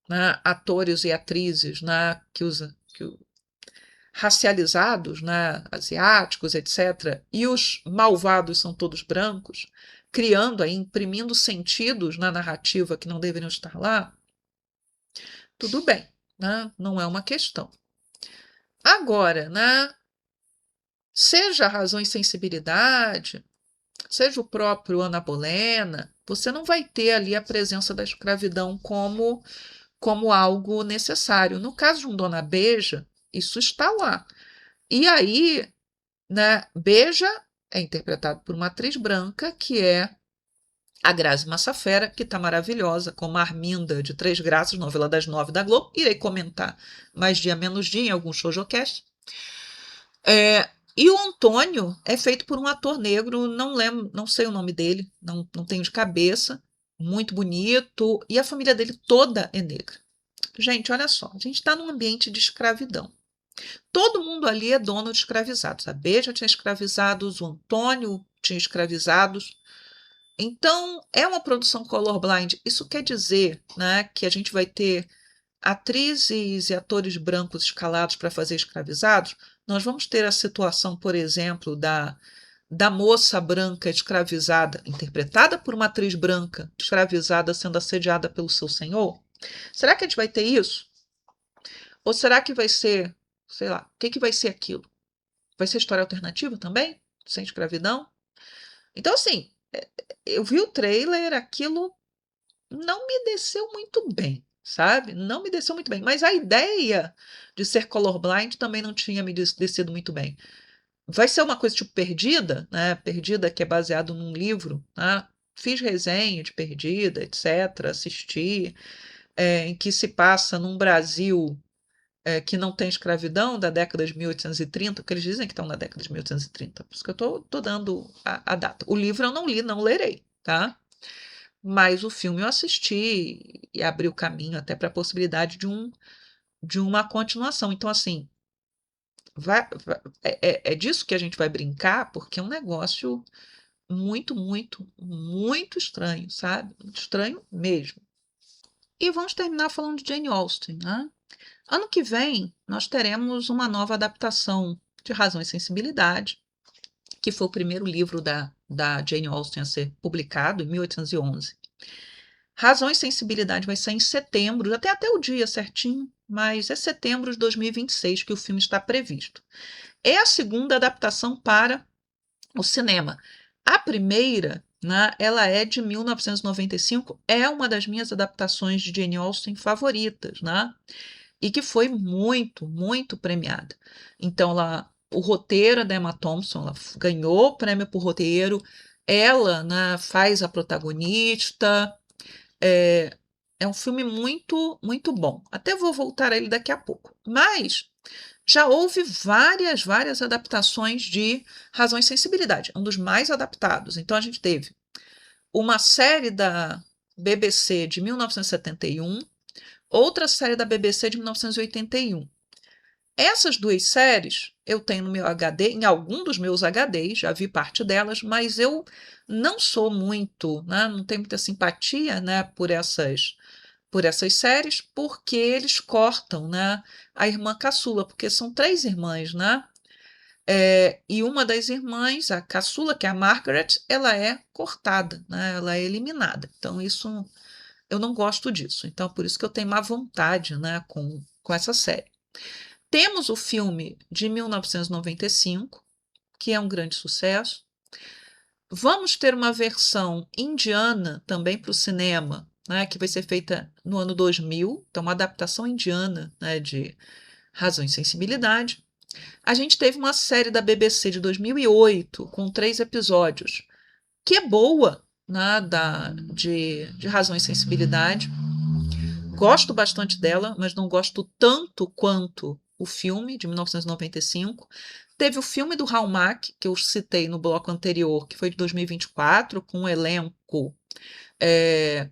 A: né, atores e atrizes, né, racializados, né, asiáticos, etc., e os malvados são todos brancos, criando aí, imprimindo sentidos na narrativa que não deveriam estar lá, tudo bem, né, não é uma questão. Agora, né, seja a Razão e Sensibilidade, seja o próprio Ana Bolena, você não vai ter ali a presença da escravidão como algo necessário. No caso de um Dona Beija, isso está lá. E aí, né, Beija é interpretado por uma atriz branca, que é a Grazi Massafera, que está maravilhosa, como a Arminda de Três Graças, novela das 9 da Globo. Irei comentar mais dia menos dia em algum showjocast. E o Antônio é feito por um ator negro, não lembro, não sei o nome dele, não tenho de cabeça, muito bonito, e a família dele toda é negra. Gente, olha só, a gente está num ambiente de escravidão. Todo mundo ali é dono de escravizados. A Beija tinha escravizados, o Antônio tinha escravizados. Então, é uma produção colorblind. Isso quer dizer, né, que a gente vai ter atrizes e atores brancos escalados para fazer escravizados. Nós vamos ter a situação, por exemplo, da moça branca escravizada, interpretada por uma atriz branca escravizada sendo assediada pelo seu senhor. Será que a gente vai ter isso? Ou será que vai ser, sei lá, o que vai ser aquilo? Vai ser história alternativa também? Sem escravidão? Então, assim, eu vi o trailer, aquilo não me desceu muito bem, sabe? Não me desceu muito bem. Mas a ideia de ser colorblind também não tinha me descido muito bem. Vai ser uma coisa tipo Perdida, né? Perdida, que é baseado num livro, né? Fiz resenha de Perdida, etc. Assisti, em que se passa num Brasil que não tem escravidão da década de 1830, porque eles dizem que estão na década de 1830, por isso que eu estou dando a data. O livro eu não li, não lerei, tá? Mas o filme eu assisti e abriu caminho até para a possibilidade de uma continuação. Então, assim, é disso que a gente vai brincar, porque é um negócio muito, muito, muito estranho, sabe? Muito estranho mesmo. E vamos terminar falando de Jane Austen, né? Ano que vem, nós teremos uma nova adaptação de Razão e Sensibilidade, que foi o primeiro livro da Jane Austen a ser publicado, em 1811. Razão e Sensibilidade vai sair em setembro, até o dia certinho, mas é setembro de 2026 que o filme está previsto. É a segunda adaptação para o cinema. A primeira, né, ela é de 1995, é uma das minhas adaptações de Jane Austen favoritas, né? E que foi muito, muito premiada. Então, o roteiro é da Emma Thompson, ela ganhou o prêmio por roteiro, ela, né, faz a protagonista. É, é um filme muito, muito bom. Até vou voltar a ele daqui a pouco. Mas já houve várias adaptações de Razão e Sensibilidade, um dos mais adaptados. Então, a gente teve uma série da BBC de 1971, outra série da BBC de 1981. Essas duas séries eu tenho no meu HD, em algum dos meus HDs, já vi parte delas, mas eu não sou muito, né, não tenho muita simpatia, né, por essas séries, porque eles cortam, né, a irmã caçula, porque são três irmãs, né? E uma das irmãs, a caçula, que é a Margaret, ela é cortada, né? Ela é eliminada. Então, isso eu não gosto disso. Então, por isso que eu tenho má vontade, né, com essa série. Temos o filme de 1995, que é um grande sucesso. Vamos ter uma versão indiana também para o cinema, né, que vai ser feita no ano 2000, então uma adaptação indiana, né, de Razão e Sensibilidade. A gente teve uma série da BBC de 2008, com 3 episódios, que é boa, né, de Razão e Sensibilidade. Gosto bastante dela, mas não gosto tanto quanto o filme de 1995. Teve o filme do Hallmark, que eu citei no bloco anterior, que foi de 2024, com um elenco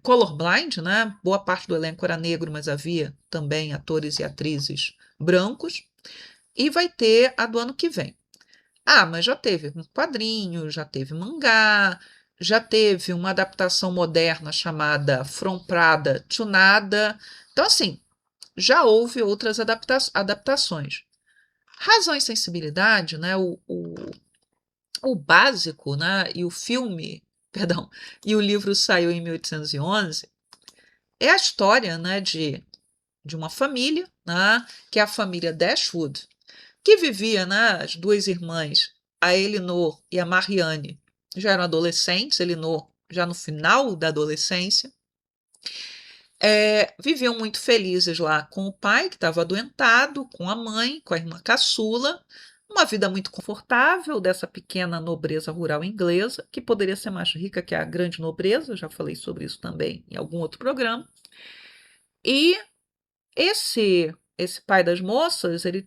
A: colorblind, né? Boa parte do elenco era negro, mas havia também atores e atrizes brancos. E vai ter a do ano que vem. Ah, mas já teve um quadrinho, já teve mangá, já teve uma adaptação moderna chamada From Prada to Nada. Então, assim, já houve outras adaptações. Razão e Sensibilidade, né, o básico, né, e o filme, perdão, e o livro saiu em 1811, é a história, né, de uma família, né, que é a família Dashwood, que vivia, né, as duas irmãs, a Elinor e a Marianne, já eram adolescentes, Elinor já no final da adolescência. Viviam muito felizes lá com o pai, que estava adoentado, com a mãe, com a irmã caçula, Uma vida muito confortável dessa pequena nobreza rural inglesa, que poderia ser mais rica que a grande nobreza, já falei sobre isso também em algum outro programa. E esse pai das moças, ele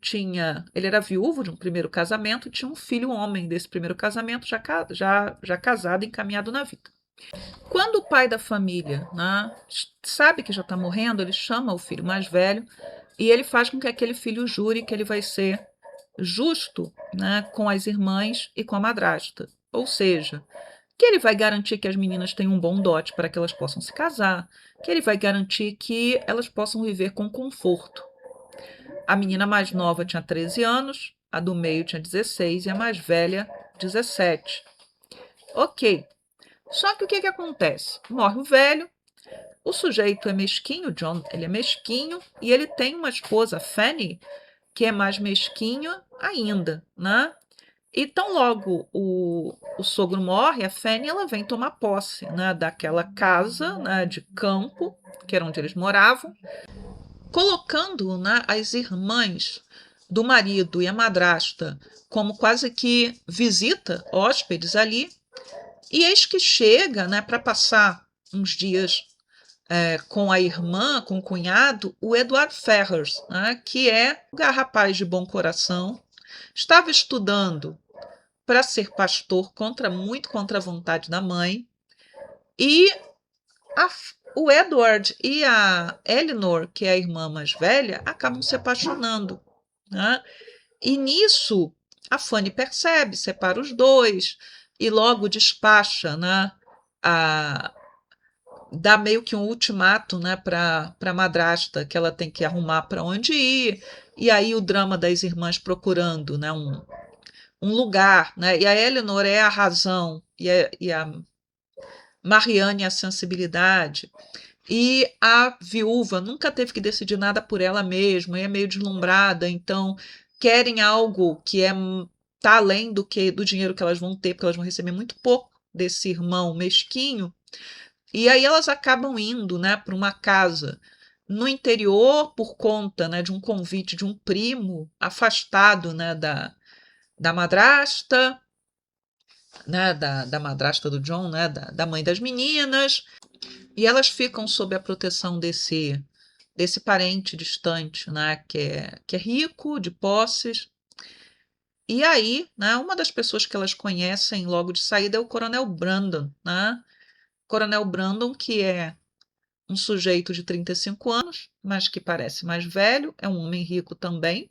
A: era viúvo de um primeiro casamento, e tinha um filho homem desse primeiro casamento, já casado, encaminhado na vida. Quando o pai da família, né, sabe que já está morrendo, ele chama o filho mais velho e ele faz com que aquele filho jure que ele vai ser justo, né, com as irmãs e com a madrasta. Ou seja, que ele vai garantir que as meninas tenham um bom dote para que elas possam se casar, que ele vai garantir que elas possam viver com conforto. A menina mais nova tinha 13 anos, a do meio tinha 16 e a mais velha 17. Ok. Só que o que que acontece? Morre o velho, o sujeito é mesquinho, John, ele é mesquinho, e ele tem uma esposa, Fanny, que é mais mesquinha ainda, né? E tão logo o sogro morre, a Fanny ela vem tomar posse, né, daquela casa, né, de campo, que era onde eles moravam, colocando, né, as irmãs do marido e a madrasta como quase que visita, hóspedes ali, e eis que chega, né, para passar uns dias com a irmã, com o cunhado, o Edward Ferrars, né, que é um rapaz de bom coração, estava estudando para ser pastor muito contra a vontade da mãe, e a, o Edward e a Eleanor, que é a irmã mais velha, acabam se apaixonando, né? E nisso a Fanny percebe, separa os dois e logo despacha, né, a, dá meio que um ultimato, né, para a madrasta, que ela tem que arrumar para onde ir, e aí o drama das irmãs procurando, né, um lugar, né, e a Eleanor é a razão, e a Marianne é a sensibilidade, e a viúva nunca teve que decidir nada por ela mesma, é meio deslumbrada, então querem algo que tá além do dinheiro que elas vão ter, porque elas vão receber muito pouco desse irmão mesquinho. E aí elas acabam indo, né, para uma casa no interior por conta, né, de um convite de um primo afastado, né, da madrasta, né, da madrasta do John, né, da mãe das meninas, e elas ficam sob a proteção desse parente distante, né, que é rico, de posses. E aí, né, uma das pessoas que elas conhecem logo de saída é o Coronel Brandon, né? Coronel Brandon, que é um sujeito de 35 anos, mas que parece mais velho, é um homem rico também.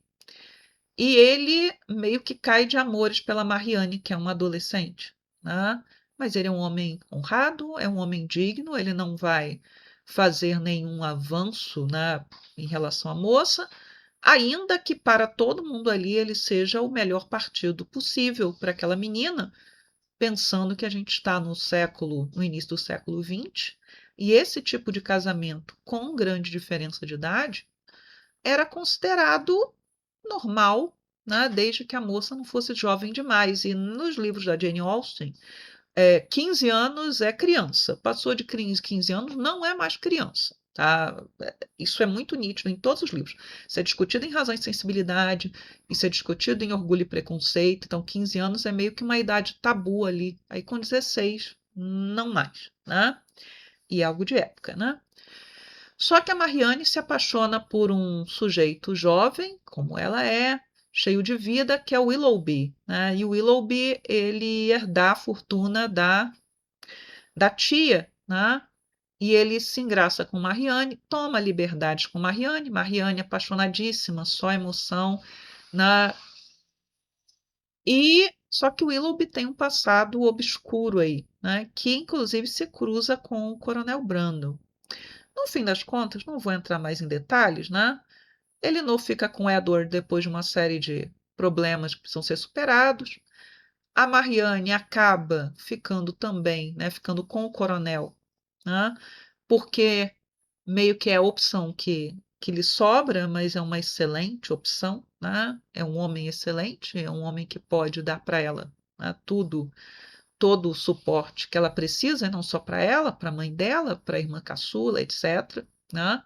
A: E ele meio que cai de amores pela Marianne, que é uma adolescente, né? Mas ele é um homem honrado, é um homem digno, ele não vai fazer nenhum avanço, né, em relação à moça, ainda que para todo mundo ali ele seja o melhor partido possível para aquela menina, pensando que a gente está no início do século XX, e esse tipo de casamento com grande diferença de idade era considerado normal, né, desde que a moça não fosse jovem demais. E nos livros da Jane Austen, 15 anos é criança. Passou de 15 anos, não é mais criança. Tá? Isso é muito nítido em todos os livros. Isso é discutido em Razão e Sensibilidade, isso é discutido em Orgulho e Preconceito. Então, 15 anos é meio que uma idade tabu ali. Aí, com 16, não mais. Né? E é algo de época, né? Só que a Marianne se apaixona por um sujeito jovem, como ela é, cheio de vida, que é o Willoughby, né? E o Willoughby, ele herdar a fortuna da tia, né? E ele se engraça com Marianne, toma liberdades com Marianne, Marianne apaixonadíssima, só emoção, né? E só que o Willoughby tem um passado obscuro aí, né? Que inclusive se cruza com o Coronel Brandon. No fim das contas, não vou entrar mais em detalhes, né? Elinor fica com Edward depois de uma série de problemas que precisam ser superados. A Marianne acaba ficando também, né? Ficando com o coronel, né? Porque meio que é a opção que lhe sobra, mas é uma excelente opção, né? É um homem excelente, é um homem que pode dar para ela, né, todo o suporte que ela precisa, não só para ela, para a mãe dela, para a irmã caçula, etc., né?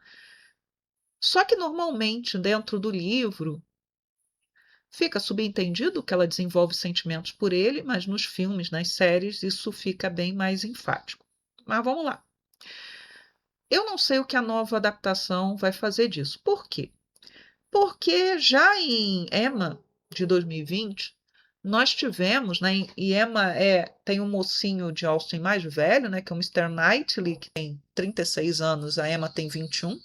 A: Só que normalmente dentro do livro Fica subentendido que ela desenvolve sentimentos por ele, mas nos filmes, nas séries, isso fica bem mais enfático. Mas vamos lá. Eu não sei o que a nova adaptação vai fazer disso. Por quê? Porque já em Emma, de 2020, nós tivemos, né, e Emma tem um mocinho de Austen mais velho, né, que é o Mr. Knightley, que tem 36 anos, a Emma tem 21.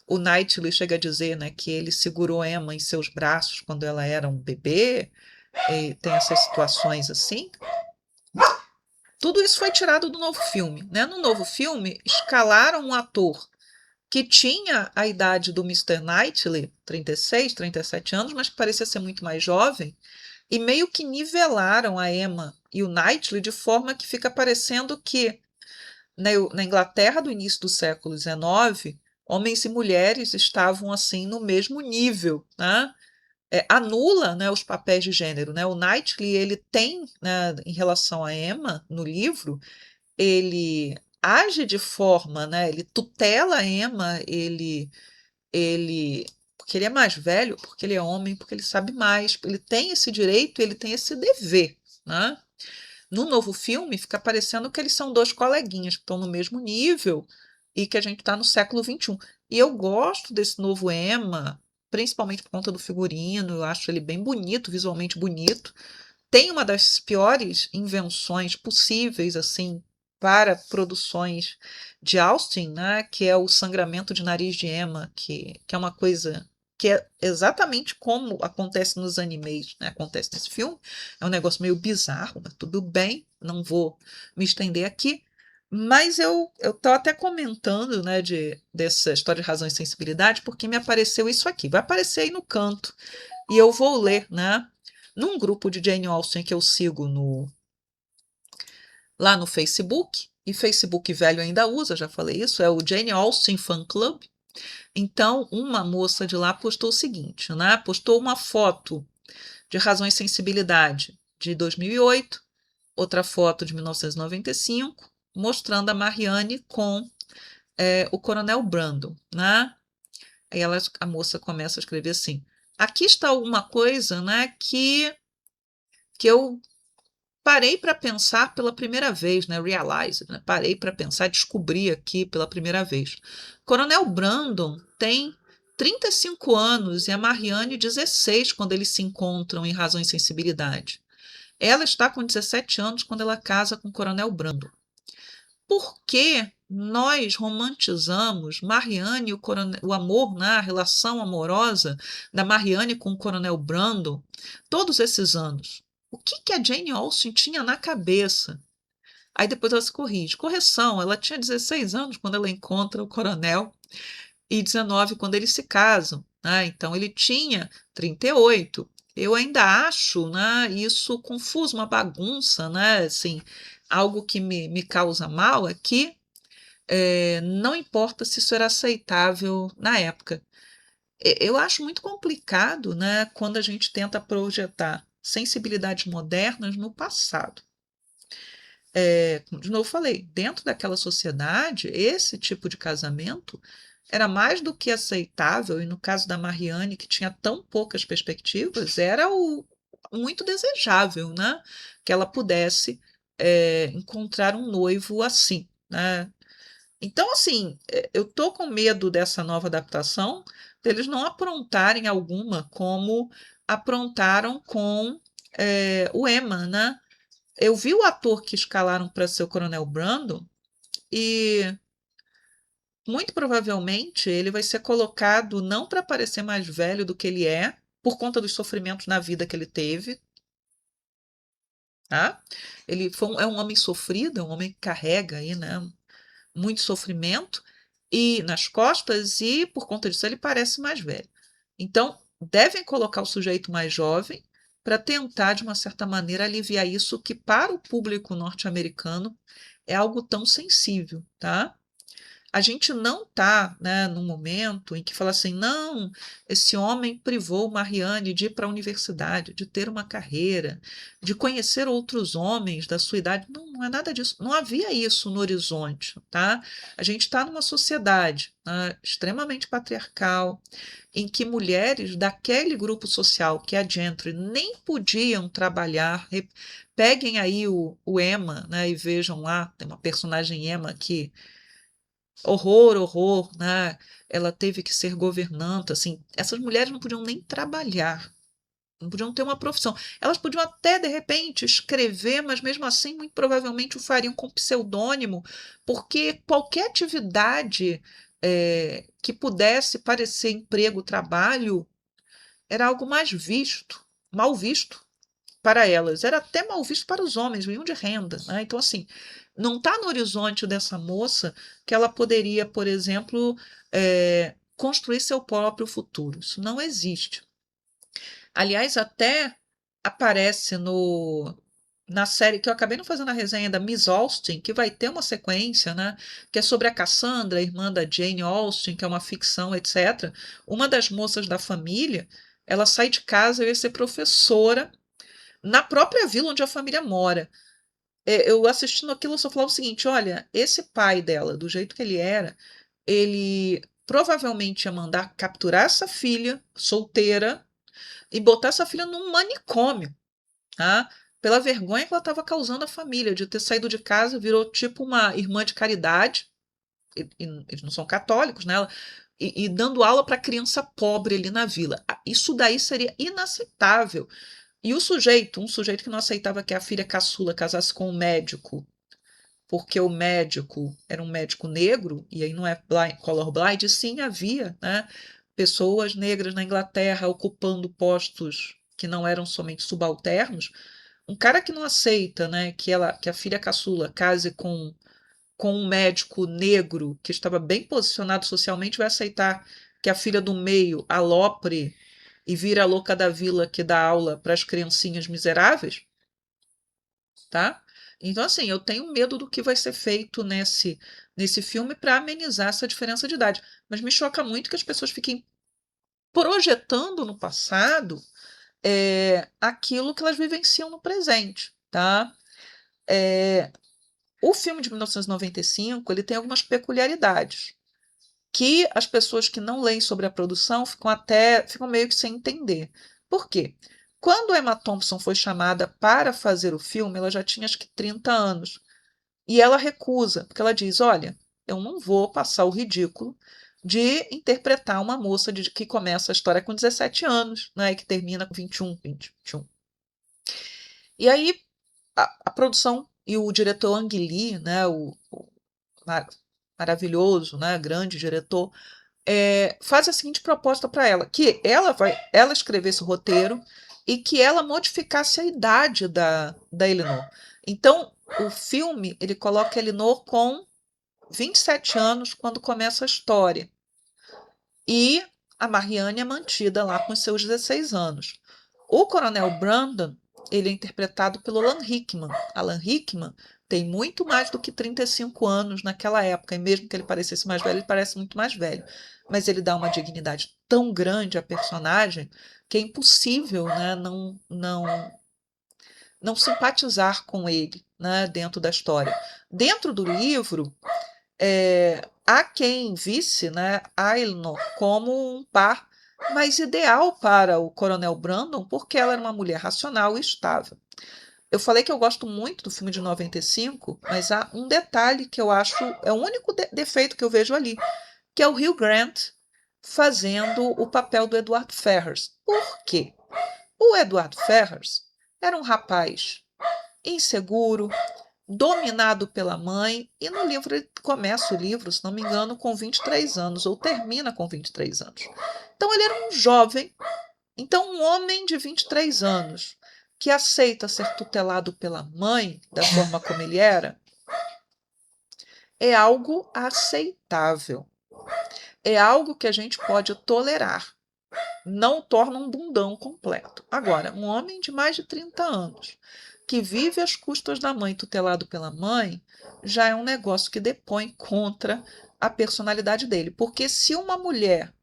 A: O Knightley chega a dizer, né, que ele segurou Emma em seus braços quando ela era um bebê, e tem essas situações assim. Tudo isso foi tirado do novo filme, né? No novo filme, escalaram um ator que tinha a idade do Mr. Knightley, 36, 37 anos, mas que parecia ser muito mais jovem, e meio que nivelaram a Emma e o Knightley de forma que fica parecendo que na Inglaterra do início do século XIX, homens e mulheres estavam assim no mesmo nível, né? Anula, né, os papéis de gênero, né? O Knightley ele tem, né, em relação a Emma no livro, ele age de forma, né? Ele tutela a Emma, ele porque ele é mais velho, porque ele é homem, porque ele sabe mais, ele tem esse direito, ele tem esse dever, né? No novo filme, fica parecendo que eles são dois coleguinhas que estão no mesmo nível e que a gente está no século XXI. E eu gosto desse novo Emma, principalmente por conta do figurino, eu acho ele bem bonito, visualmente bonito. Tem uma das piores invenções possíveis, assim, para produções de Austen, né, que é o sangramento de nariz de Emma, que é uma coisa que é exatamente como acontece nos animes, né, acontece nesse filme. É um negócio meio bizarro, mas tudo bem, não vou me estender aqui. Mas eu estou até comentando, né, dessa história de razão e sensibilidade, porque me apareceu isso aqui. Vai aparecer aí no canto. E eu vou ler, né? Num grupo de Jane Austen que eu sigo lá no Facebook, e Facebook velho ainda usa, já falei isso, é o Jane Austen Fan Club. Então, uma moça de lá postou o seguinte, né? Postou uma foto de Razão e Sensibilidade de 2008, outra foto de 1995, mostrando a Marianne com o Coronel Brandon, né? Aí a moça começa a escrever assim: aqui está alguma coisa, né, que eu parei para pensar pela primeira vez, né? Realize, né? Parei para pensar, descobri aqui pela primeira vez. Coronel Brandon tem 35 anos e a Marianne 16 quando eles se encontram em Razão e Sensibilidade. Ela está com 17 anos quando ela casa com o Coronel Brandon. Por que nós romantizamos Marianne e o amor, né, a relação amorosa da Marianne com o Coronel Brandon todos esses anos? O que a Jane Austen tinha na cabeça? Aí depois ela se corrige. Correção, ela tinha 16 anos quando ela encontra o coronel e 19 quando eles se casam, né? Então ele tinha 38. Eu ainda acho, né, isso confuso, uma bagunça, né? Assim, algo que me causa mal é que não importa se isso era aceitável na época. Eu acho muito complicado, né, quando a gente tenta projetar sensibilidades modernas no passado. De novo falei, dentro daquela sociedade, esse tipo de casamento era mais do que aceitável, e no caso da Marianne, que tinha tão poucas perspectivas, era muito desejável, né, que ela pudesse encontrar um noivo assim, né? Então, assim, eu tô com medo dessa nova adaptação, deles não aprontarem alguma como aprontaram com o Emma, né? Eu vi o ator que escalaram para ser o Coronel Brandon e muito provavelmente ele vai ser colocado não para parecer mais velho do que ele é, por conta dos sofrimentos na vida que ele teve, tá? Ele é um homem sofrido, é um homem que carrega aí, né, muito sofrimento e nas costas e por conta disso ele parece mais velho. Então, devem colocar o sujeito mais jovem para tentar, de uma certa maneira, aliviar isso que para o público norte-americano é algo tão sensível, tá? A gente não está, né, num momento em que fala assim, não, esse homem privou Marianne de ir para a universidade, de ter uma carreira, de conhecer outros homens da sua idade. Não, não é nada disso. Não havia isso no horizonte, tá? A gente está numa sociedade, né, extremamente patriarcal, em que mulheres daquele grupo social, que é a gentry, nem podiam trabalhar. Peguem aí o Emma, né, e vejam lá, tem uma personagem Emma que horror, horror, né? Ela teve que ser governanta, assim. Essas mulheres não podiam nem trabalhar, não podiam ter uma profissão. Elas podiam até, de repente, escrever, mas mesmo assim, muito provavelmente o fariam com pseudônimo, porque qualquer atividade que pudesse parecer emprego, trabalho, era algo mais visto, mal visto para elas. Era até mal visto para os homens, vinham de renda. Né? Então, assim, não está no horizonte dessa moça que ela poderia, por exemplo, construir seu próprio futuro. Isso não existe. Aliás, até aparece na série que eu acabei não fazendo a resenha da Miss Austen, que vai ter uma sequência, né? Que é sobre a Cassandra, irmã da Jane Austen, que é uma ficção, etc. Uma das moças da família, ela sai de casa e vai ser professora na própria vila onde a família mora. Eu assistindo aquilo, eu só falava o seguinte: olha, esse pai dela, do jeito que ele era, ele provavelmente ia mandar capturar essa filha solteira e botar essa filha num manicômio, tá? Pela vergonha que ela estava causando à família, de ter saído de casa, virou tipo uma irmã de caridade, eles não são católicos, né? E dando aula para criança pobre ali na vila. Isso daí seria inaceitável. E um sujeito que não aceitava que a filha caçula casasse com um médico, porque o médico era um médico negro, e aí não é blind, color blind, sim, havia, né, pessoas negras na Inglaterra ocupando postos que não eram somente subalternos. Um cara que não aceita, né, que a filha caçula case com um médico negro que estava bem posicionado socialmente, vai aceitar que a filha do meio alopre e vira a louca da vila que dá aula para as criancinhas miseráveis, tá? Então, assim, eu tenho medo do que vai ser feito nesse filme para amenizar essa diferença de idade. Mas me choca muito que as pessoas fiquem projetando no passado aquilo que elas vivenciam no presente, tá? O filme de 1995 ele tem algumas peculiaridades que as pessoas que não leem sobre a produção ficam meio que sem entender. Por quê? Quando a Emma Thompson foi chamada para fazer o filme, ela já tinha acho que 30 anos. E ela recusa, porque ela diz: olha, eu não vou passar o ridículo de interpretar uma moça que começa a história com 17 anos, né, e que termina com 21, 20, 21. E aí a produção e o diretor Ang Lee, né, o maravilhoso, né, grande diretor, faz a seguinte proposta para ela, que ela escrevesse o roteiro e que ela modificasse a idade da Eleanor. Então, o filme ele coloca a Eleanor com 27 anos quando começa a história. E a Marianne é mantida lá com seus 16 anos. O Coronel Brandon ele é interpretado pelo Alan Rickman. Alan Rickman tem muito mais do que 35 anos naquela época, e mesmo que ele parecesse mais velho, ele parece muito mais velho. Mas ele dá uma dignidade tão grande à personagem que é impossível, né, não simpatizar com ele, né, dentro da história. Dentro do livro, há quem visse, né, a Eleanor como um par mais ideal para o Coronel Brandon, porque ela era uma mulher racional e estável. Eu falei que eu gosto muito do filme de 95, mas há um detalhe que eu acho é o único defeito que eu vejo ali, que é o Hugh Grant fazendo o papel do Edward Ferrars. Por quê? O Edward Ferrars era um rapaz inseguro, dominado pela mãe, e no livro ele começa o livro, se não me engano, com 23 anos, ou termina com 23 anos. Então ele era um jovem, então um homem de 23 anos, que aceita ser tutelado pela mãe, da forma como ele era, é algo aceitável. É algo que a gente pode tolerar. Não o torna um bundão completo. Agora, um homem de mais de 30 anos, que vive às custas da mãe, tutelado pela mãe, já é um negócio que depõe contra a personalidade dele. Porque se uma mulher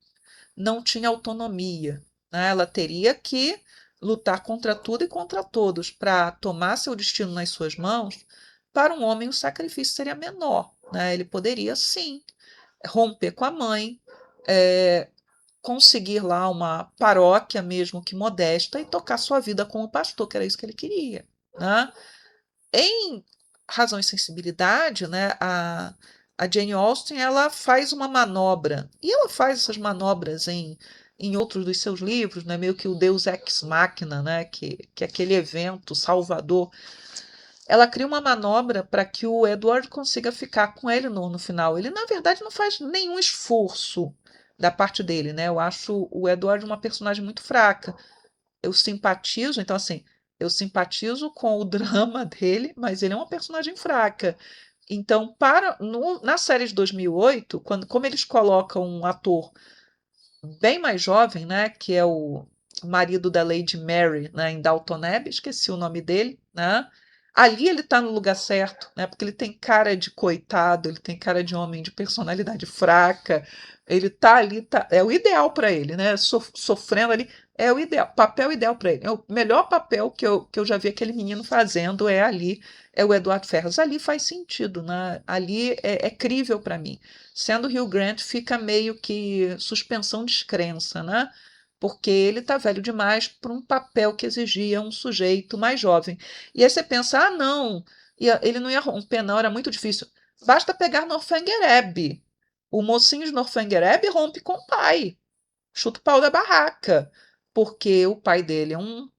A: não tinha autonomia, né, ela teria que lutar contra tudo e contra todos para tomar seu destino nas suas mãos. Para um homem, o sacrifício seria menor, né? Ele poderia, sim, romper com a mãe, é, conseguir lá uma paróquia mesmo que modesta e tocar sua vida como pastor, que era isso que ele queria, né? Em Razão e Sensibilidade, né, a Jane Austen ela faz uma manobra, e ela faz essas manobras em outros dos seus livros, né, meio que o Deus Ex Machina, né, que é aquele evento salvador. Ela cria uma manobra para que o Edward consiga ficar com Eleanor no final. Ele, na verdade, não faz nenhum esforço da parte dele, né? Eu acho o Edward uma personagem muito fraca. Eu simpatizo, então assim, eu simpatizo com o drama dele, mas ele é uma personagem fraca. Então, na série de 2008, como eles colocam um ator bem mais jovem, né, que é o marido da Lady Mary, né, em Downton Abbey, esqueci o nome dele, né? Ali ele está no lugar certo, né? Porque ele tem cara de coitado, ele tem cara de homem de personalidade fraca. Ele tá ali, é o ideal para ele, né? Sofrendo ali, é o ideal, papel ideal para ele. É o melhor papel que eu já vi aquele menino fazendo é ali, é o Eduardo Ferraz. Ali faz sentido, né? Ali é crível para mim. Sendo Hugh Grant, fica meio que suspensão de descrença, né? Porque ele está velho demais para um papel que exigia um sujeito mais jovem. E aí você pensa, ah, não, ele não ia romper, não, era muito difícil. Basta pegar Northanger. O mocinho de Northanger rompe com o pai, chuta o pau da barraca, porque o pai dele é um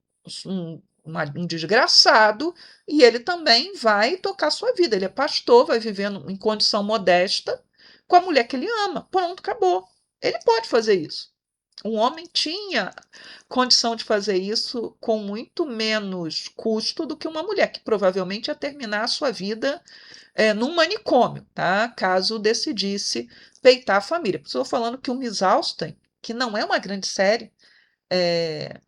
A: desgraçado e ele também vai tocar sua vida. Ele é pastor, vai vivendo em condição modesta com a mulher que ele ama. Pronto, acabou. Ele pode fazer isso. Um homem tinha condição de fazer isso com muito menos custo do que uma mulher, que provavelmente ia terminar a sua vida num manicômio, tá? Caso decidisse peitar a família. Estou falando que o Miss Austen, que não é uma grande série, é,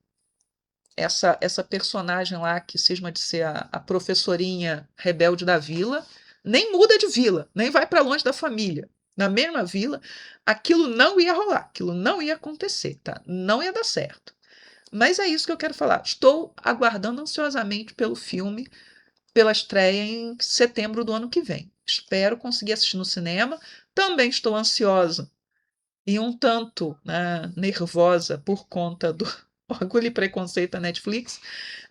A: essa personagem lá que cisma de ser a professorinha rebelde da vila, nem muda de vila, nem vai para longe da família. Na mesma vila, aquilo não ia rolar, aquilo não ia acontecer, tá? Não ia dar certo. Mas é isso que eu quero falar. Estou aguardando ansiosamente pelo filme, pela estreia em setembro do ano que vem. Espero conseguir assistir no cinema. Também estou ansiosa e um tanto, né, nervosa por conta do Orgulho e Preconceito da Netflix.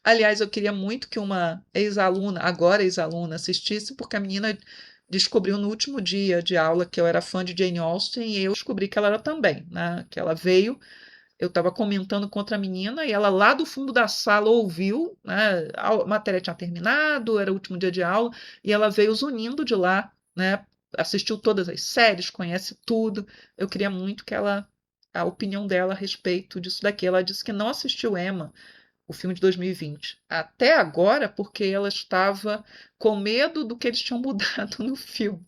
A: Aliás, eu queria muito que uma ex-aluna, agora ex-aluna, assistisse, porque a menina descobriu no último dia de aula que eu era fã de Jane Austen e eu descobri que ela era também, né? Que ela veio, eu estava comentando contra a menina e ela lá do fundo da sala ouviu, né? A matéria tinha terminado, era o último dia de aula e ela veio zunindo de lá, né? Assistiu todas as séries, conhece tudo. Eu queria muito que a opinião dela a respeito disso daqui. Ela disse que não assistiu Emma, o filme de 2020, até agora, porque ela estava com medo do que eles tinham mudado no filme.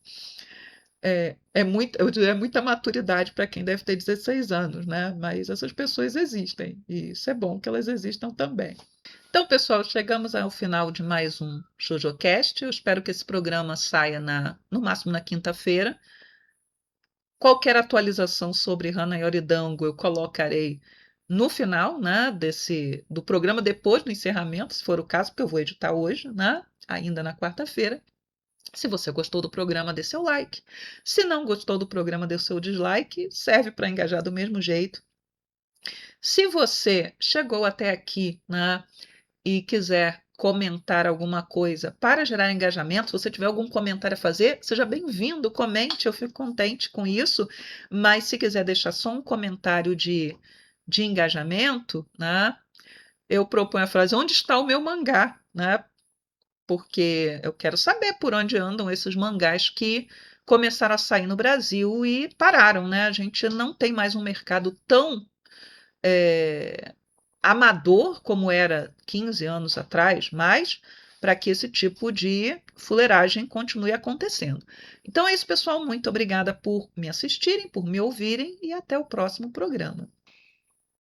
A: Eu diria, muita maturidade para quem deve ter 16 anos, né? Mas essas pessoas existem, e isso é bom que elas existam também. Então, pessoal, chegamos ao final de mais um JojoCast. Eu espero que esse programa saia no máximo na quinta-feira. Qualquer atualização sobre Hana Yoridango eu colocarei no final, né, do programa, depois do encerramento, se for o caso, porque eu vou editar hoje, né, ainda na quarta-feira. Se você gostou do programa, dê seu like. Se não gostou do programa, dê seu dislike. Serve para engajar do mesmo jeito. Se você chegou até aqui, né, e quiser comentar alguma coisa para gerar engajamento, se você tiver algum comentário a fazer, seja bem-vindo, comente, eu fico contente com isso. Mas se quiser deixar só um comentário de engajamento, né, eu proponho a frase: onde está o meu mangá? Né? Porque eu quero saber por onde andam esses mangás que começaram a sair no Brasil e pararam, né? A gente não tem mais um mercado tão amador como era 15 anos atrás, mas para que esse tipo de fuleiragem continue acontecendo. Então é isso, pessoal. Muito obrigada por me assistirem, por me ouvirem e até o próximo programa.